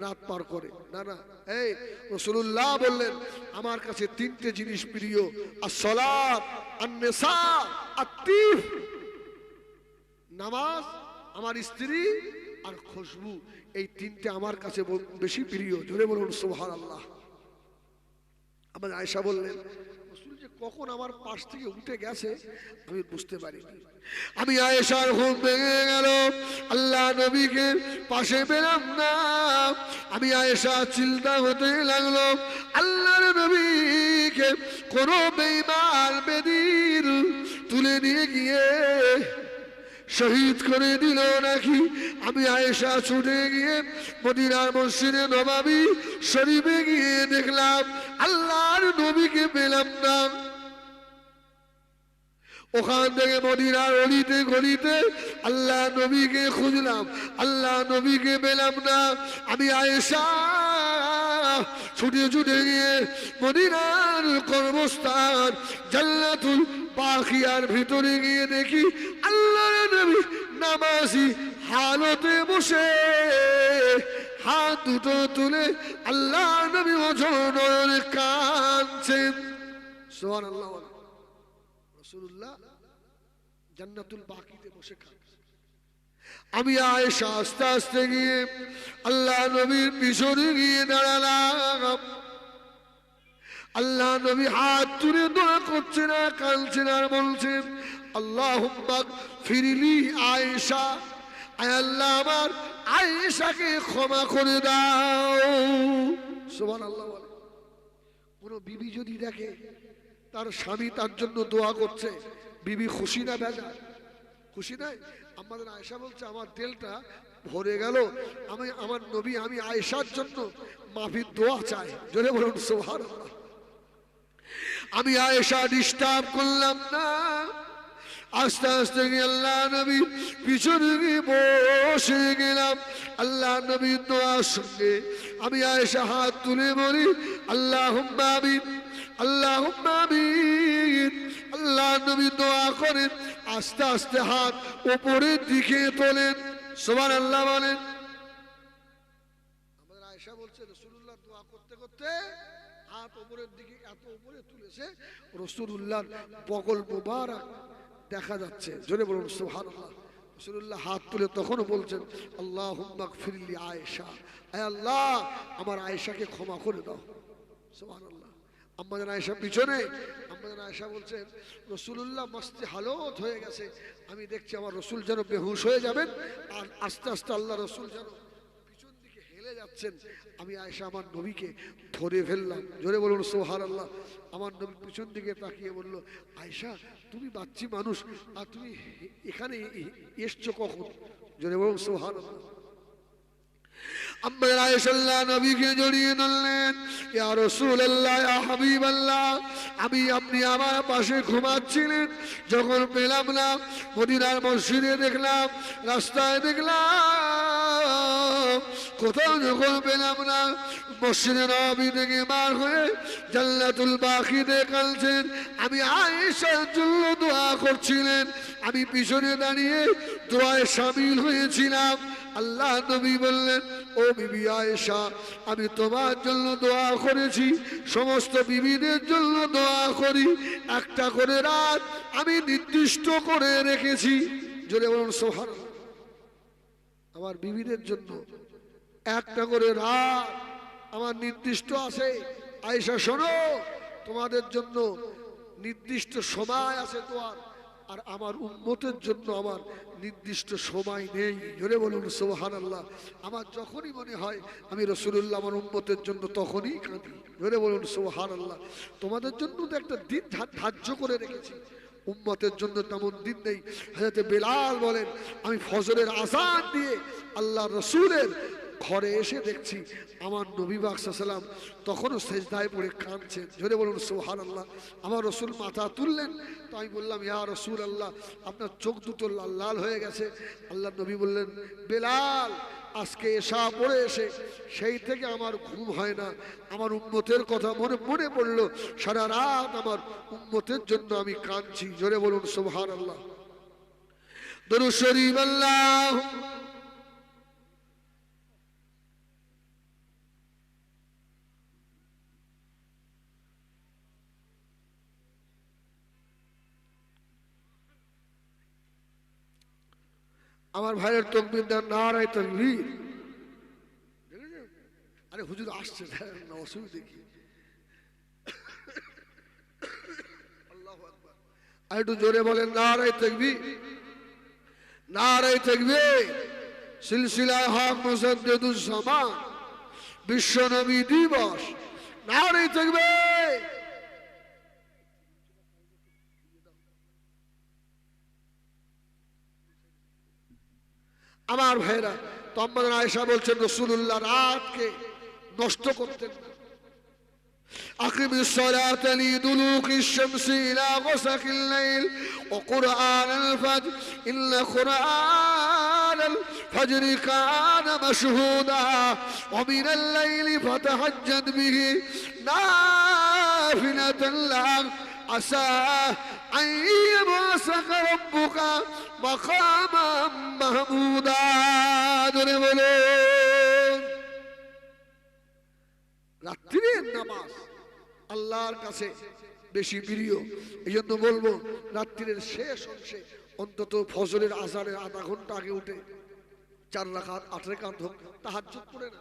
রাত পার করে। না না, এই রাসূলুল্লাহ বললেন আমার কাছে 3টে জিনিস প্রিয়, as-সালাত, আন-নিসা, আত-তিব। নামাজ, আমার স্ত্রী আর খুশবু, এই 3টে আমার কাছে বেশি প্রিয়। জোরে বলুন সুবহানাল্লাহ। আমার আয়েশা বললেন রাসূল যে কখন আমার পাশ থেকে উঠে গেছে আমি বুঝতে পারিনি। আমি আয়েশার ঘুম ভেঙে গেল, আল্লাহ নবীকে পাশে পেলাম না। আমি আয়েশা চিন্তা হতে লাগলো, আল্লাহর নবীকে কোন বেঈমান বেদিন তুলে নিয়ে গিয়ে শহীদ করে দিল নাকি। আমি আয়েশা ছুটে গিয়ে মদিনার মসজিদে নববী শরীফে গিয়ে দেখলাম আল্লাহর নবীকে পেলাম না। ওখান থেকে মদিনার অলিতে গলিতে আল্লাহ নবীকে খুঁজলাম, আল্লাহ নবীকে পেলাম না। আমি আয়েশা ছুটে ছুটে গিয়ে মদিনার কর্মস্থান জান্নাতুল বাকিয়ার ভিতরে গিয়ে দেখি আল্লাহর নবী নামাজি হালতে বসে হাত দুটো তুলে আল্লাহ নবী ওজন কাঁদছেন। সুবহানাল্লাহ। রাসূলুল্লাহ জান্নাতুল বাকিতে বসে কাঁদছেন। আমি আয়েশা আস্তে আস্তে গিয়ে আল্লাহ নবীর পিছনে গিয়ে দাঁড়ালাম। আল্লাহ নবী হাত তুলে দোয়া করছেন আর কাঁদছেন আর বলছেন আল্লাহুম্মা ফিরলি আয়েশা, আয় আল্লাহ আমার আয়েশাকে ক্ষমা করে দাও। সুবহানাল্লাহ। কোন বিবি যদি দেখে তার স্বামী তার জন্য দোয়া করছে, বিবি খুশি না বেজার? খুশি নয়? আমাদের আয়েশা বলছে আমার দিলটা ভরে গেল, আমি আমার নবী আমি আয়েশার জন্য মাফির দোয়া চাই। জোরে বলুন সুবহানাল্লাহ। আমি আয়েশা ডিস্টার্ব করলাম না, আস্তে আস্তে গিয়ে আল্লাহ নবী পিছনে গিয়ে বসে গেলাম। আল্লাহ নবীর দোয়ার সঙ্গে আমি আয়েশা হাত তুলে বলি আল্লাহুম্মা আমিন, আল্লাহুম্মা আমিন। আল্লাহ নবী দোয়া করেন, আস্তে আস্তে হাত উপরের দিকে তোলেন। সুবহানাল্লাহ বলেন। আমাদের আয়েশা বলছে রাসূলুল্লাহ দোয়া করতে করতে হাত উপরের দিকে এত উপরে তুলেছে রাসূলুল্লাহর বগল মোবারক দেখা যাচ্ছে। জোরে বলুন সুবহানাল্লাহ। রাসূলুল্লাহ হাত তুলে তখনও বলছেন আল্লাহুম্মা গফিরলি আয়েশা, আয় আল্লাহ আমার আয়েশাকে ক্ষমা করে দাও। সুবহানাল্লাহ। আমাদের আয়েশা পিছনে, আমাদের আয়েশা বলছেন রাসূলুল্লাহ মস্তে হালত হয়ে গেছে, আমি দেখছি আমার রাসূল যেন বেহুশ হয়ে যাবেন আর আস্তে আস্তে আল্লাহ রাসূল যেন পিছন দিকে হেলে যাচ্ছেন। আমি আয়েশা আমার নবীকে ধরে ফেললাম। জোরে বলুন সুবহানাল্লাহ। আমার নবী পিছন দিকে তাকিয়ে বলল আয়েশা তুমি বাচ্চি মানুষ আর তুমি এখানে এসছো কখন? জোরে বলুন সুবহানাল্লাহ। আমাদের আয়েশা আল্লাহ নবীকে জড়িয়ে ধরলেন, ইয়া রাসূলুল্লাহ, ইয়া হাবিবাল্লাহ, আমি আপনি আমার পাশে ঘুমাচ্ছিলেন, যখন পেলাম না মদিনার মসজিদে দেখলাম, রাস্তায় দেখলাম, কোথাও যখন পেলাম না মসজিদে নববী থেকে বার হয়ে জান্নাতুল বাকিতে কাঁদছেন। আমি আয়েশার জন্য দোয়া করছিলেন, আমি পিছনে দাঁড়িয়ে দোয়ায় শামিল হয়েছিলাম। আল্লাহ নবী বললেন ও বিবি আয়েশা, আমি তোমার জন্য দোয়া করেছি, সমস্ত বিবিদের জন্য দোয়া করি, একটা করে রাত আমি নির্দিষ্ট করে রেখেছি। জোরে বলুন সুবহানাল্লাহ। আমার বিবিদের জন্য একটা করে রাত আমার নির্দিষ্ট আছে। আয়েশা শোনো, তোমাদের জন্য নির্দিষ্ট সময় আছে দোয়ার, আর আমার উম্মতের জন্য আমার নির্দিষ্ট সময় নেই। জোরে বলুন সুবহানাল্লাহ। আমার যখনই মনে হয় আমি রাসূলুল্লাহ আমার উম্মতের জন্য তখনই কাঁদি। জোরে বলুন সুবহানাল্লাহ। তোমাদের জন্য তো একটা দিন ধার্য করে রেখেছি, উম্মতের জন্য তেমন দিন নেই। হযরত বেলাল বলেন আমি ফজরের আযান দিয়ে আল্লাহ রাসূলের ঘরে এসে দেখছি আমার নবী পাক সাল্লাল্লাহু আলাইহি ওয়াসাল্লাম তখনও সেজদায় পড়ে কাঁদছেন। জোরে বলুন সুবহানাল্লাহ। আমার রসুল মাথা তুললেন, তো আমি বললাম ইয়া রাসূলুল্লাহ, আপনার চোখ দুটো লাল লাল হয়ে গেছে। আল্লাহ নবী বললেন, বেলাল, আজকে এশা পড়ে এসে সেই থেকে আমার ঘুম হয় না, আমার উম্মতের কথা মনে মনে পড়লো, সারা রাত আমার উম্মতের জন্য আমি কাঁদছি। জোরে বলুন সুবহানাল্লাহ। দরুদ শরীফ। আল্লাহ আমার ভাইয়ের তকবীর দেন, নারায়ে তাকবীর। আরে হুজুর আসছে না, অসুবিধা কি? আল্লাহু আকবার। আর একটু জোরে বলেন নারায়ে তাকবীর, নারায়ে তাকবীর। সিলসিলায়ে হক মুসাদ্দিদুস জামান বিশ্ব নবী দিবস, নারায়ে তাকবীর। আমার ভাইরা, তো আম্মা আয়েশা বলছেন রাসূলুল্লাহ রাতকে নষ্ট করতেন না। আকিমিস সালাতা লিদুলুকিশ শামসি ইলা গাসাকিল লাইল ওয়া কুরআনাল ফাজর ইন্না কুরআনাল ফাজরি কানা মাশহুদা ওয়া মিনাল লাইলি ফাতাহাজ্জাদ বিহি নাফিলাতান লাক আসা আন ইয়াবআসাকা রাব্বুকা মাকামান মাহমুদা। জোরে বলুন। রাত্রির নামাজ আল্লাহর কাছে বেশি প্রিয়। এই জন্য বলবো, রাত্রির শেষ অংশে অন্তত ফজরের আজানের আধা ঘন্টা আগে উঠে 4 রাকাত 8 রাকাত হোক তাহাজ্জুদ পড়ে না,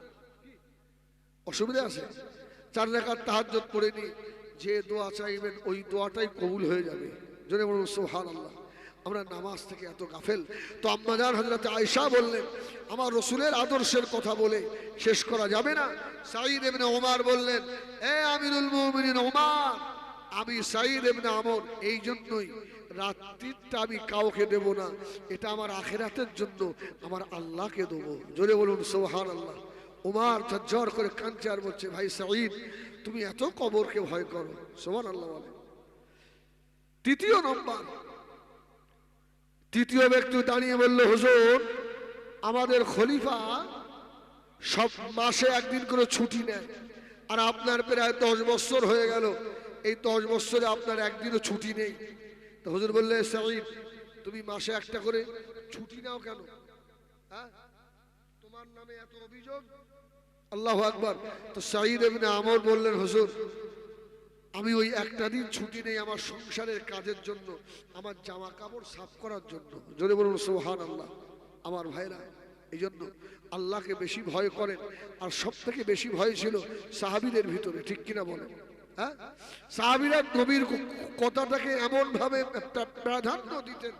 অসুবিধা আছে? 4 রাকাত তাহাজ্জুদ পড়ে নি, যে দোয়া চাইবেন ওই দোয়াটাই কবুল হয়ে যাবে। জোরে বলুন সুবহানাল্লাহ। আমরা নামাজ থেকে এত গাফেল। তো আম্মাজান হযরত আয়েশা বললেন, আমার রসুলের আদর্শের কথা বলে শেষ করা যাবে না। সাঈদ ইবনে ওমর বললেন, এ আমিরুল মুমিনিন ওমর, আমি সাঈদ ইবনে আমর এই জন্যই রাত্রিটা আমি কাউকে দেব না, এটা আমার আখিরাতের জন্য, আমার আল্লাহকে দেব। জোরে বলুন সুবহানাল্লাহ। ওমর ঝরঝর করে কাঁদছে আর বলছে, ভাই সাঈদ, তুমি এত কবরকে ভয় করো? সুবহানাল্লাহ বলে। তৃতীয় ব্যক্তি দাঁড়িয়ে বলল, হুজুর, আমাদের খলিফা সব মাসে একদিন করে ছুটি নেয়, আর আপনার প্রায় 10 বছর হয়ে গেল, এই 10 বছরে আপনার একদিনও ছুটি নেই। তো হুজুর বললে, সাঈদ, তুমি মাসে একটা করে ছুটি নাও কেন? হ্যাঁ, তোমার নামে এত অভিযোগ। আল্লাহু আকবার। তো সাঈদ ইবনে আমর বললেন, হুজুর, আমি ওই একটা দিন ছুটি নেই আমার সংসারের কাজের জন্য, আমার জামা কাপড় সাফ করার জন্য। জোরে বলুন সুবহানাল্লাহ। আমার ভাইরা, এই জন্য আল্লাহকে বেশি ভয় করেন। আর সব থেকে বেশি ভয় ছিল সাহাবীদের ভিতরে, ঠিক কিনা বলেন? হ্যাঁ, সাহাবীরা নবীর কথাটাকে এমন ভাবে প্রাধান্য দিতেন।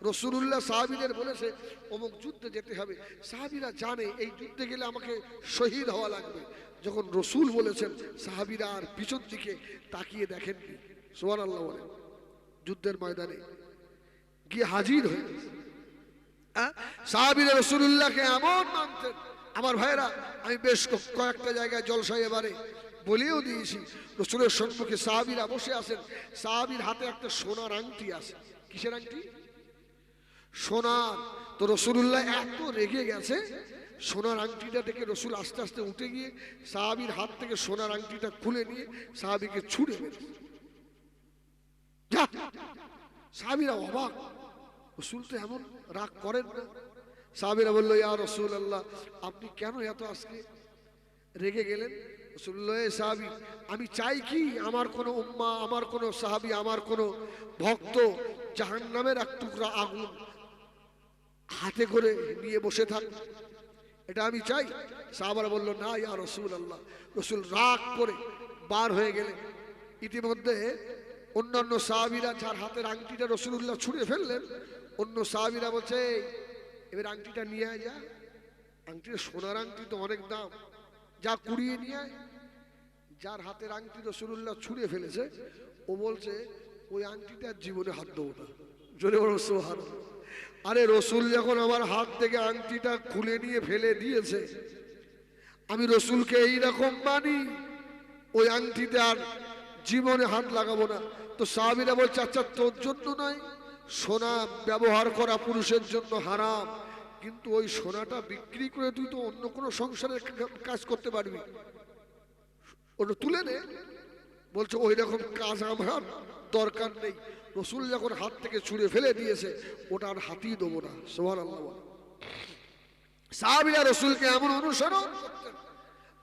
রাসূলুল্লাহ সাহাবীদের বলেছে অমুক যুদ্ধে যেতে হবে, সাহাবীরা জানে এই যুদ্ধে গেলে আমাকে শহীদ হওয়া লাগবে। যখন রসুল বলেছেন, সাহাবীরা আর পিছন দিকে তাকিয়ে দেখেননি। সুবহানাল্লাহ বলেন। যুদ্ধের ময়দানে গিয়ে হাজির হয়ে সাহাবীরা রাসূলুল্লাহকে এমন মানতেন। আমার ভাইরা, আমি বেশ কয়েকটা জায়গায় জলসায় এবারে বলেও দিয়েছি, রসুলের সম্মুখে সাহাবীরা বসে আছেন, সাহাবীর হাতে একটা সোনার আংটি আছে। কিসের আংটি? সোনার। তো রাসূলুল্লাহ এত রেগে গেছে, সোনার আংটিটা দেখে রসুল আস্তে আস্তে উঠে গিয়ে সাহাবীর হাত থেকে সোনার আংটিটা খুলে নিয়ে সাহাবীকে ছুঁড়ে মেরে। সাহাবীরা অবাক, রসুল তো এমন রাগ করেন না। সাহাবীরা বলল, ইয়া রাসূলুল্লাহ, আপনি কেন এত আজকে রেগে গেলেন? রাসূলুল্লাহ, সাহাবী, আমি চাই কি আমার কোনো উম্মাহ, আমার কোনো সাহাবী, আমার কোনো ভক্ত জাহান্নামের এক টুকরা আগুন হাতে করে নিয়ে বসে থাক, এটা আমি চাই। সাহাবারা বলল, না ইয়া রাসূলুল্লাহ। রসুল রাগ করে বার হয়ে গেলেন। ইতিমধ্যে অন্যান্য সাহাবীরা যার হাতের আংটিটা রাসূলুল্লাহ ছুঁড়ে ফেললেন, অন্য সাহাবীরা বলছে, এবার আংটিটা নিয়ে আয়, যা, আংটিটা সোনার আংটি তো অনেক দাম, যা কুড়িয়ে নিয়ে আয়। যার হাতের আংটি রাসূলুল্লাহ ছুঁড়ে ফেলেছে, ও বলছে, ওই আংটিটার জীবনে হাত দেবো না। জোরে বলো সুবহানাল্লাহ। আরে রসুল যখন আমার হাত থেকে আংটিটা খুলে নিয়ে ফেলে দিয়েছে, আমি রসুলকে এইরকম মানি, ওই আংটিতে আর জীবনে হাত লাগাবো না। তো সাহাবীরা বলছে আচ্ছা তোর জন্য নয়, সোনা ব্যবহার করা পুরুষের জন্য হারাম, কিন্তু ওই সোনাটা বিক্রি করে তুই তো অন্য কোনো সংসারের কাজ করতে পারবি, ওটা তুলে নে। বলছে ওই রকম কাজ আমার দরকার নেই, রসুল যখন হাত থেকে ছুঁড়ে ফেলে দিয়েছে ওটা আর হাতই দেবো না। সুবহানাল্লাহ। সাহাবীরা রসুলকে এমন অনুসরণ করতেন।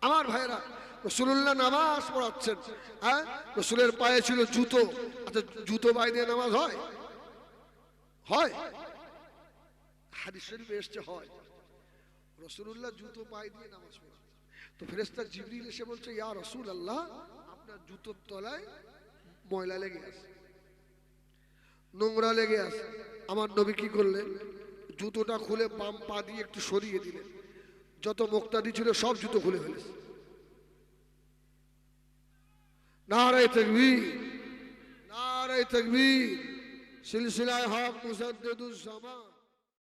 আমার ভাইরা, রসুল্লাহ নামাজ পড়াচ্ছেন, হ্যাঁ, রসুলের পায়ে ছিল জুতো। আচ্ছা জুতো পায়ে দিয়ে নামাজ হয়? হয়? হাদিস শরীফে এসেছে হয়। রসুল্লাহ জুতো পায়ে দিয়ে নামাজ পড়াচ্ছেন, তো ফেরেশতা জিবরিল এসে বলছে ইয়া রাসূলুল্লাহ, আপনার জুতোর তলায় ময়লা লেগে আছে, নোংরা লেগে আছে। আমার নবী কি করলেন? জুতোটা খুলে বাম পা দিয়ে একটু সরিয়ে দিলেন, যত মুক্তাদি ছিল সব জুতো খুলে ফেলেছে। নারায়ে তাকবীর, নারায়ে তাকবীর, সিলসিলায়ে হক মুসাদ্দিদুজ জামান।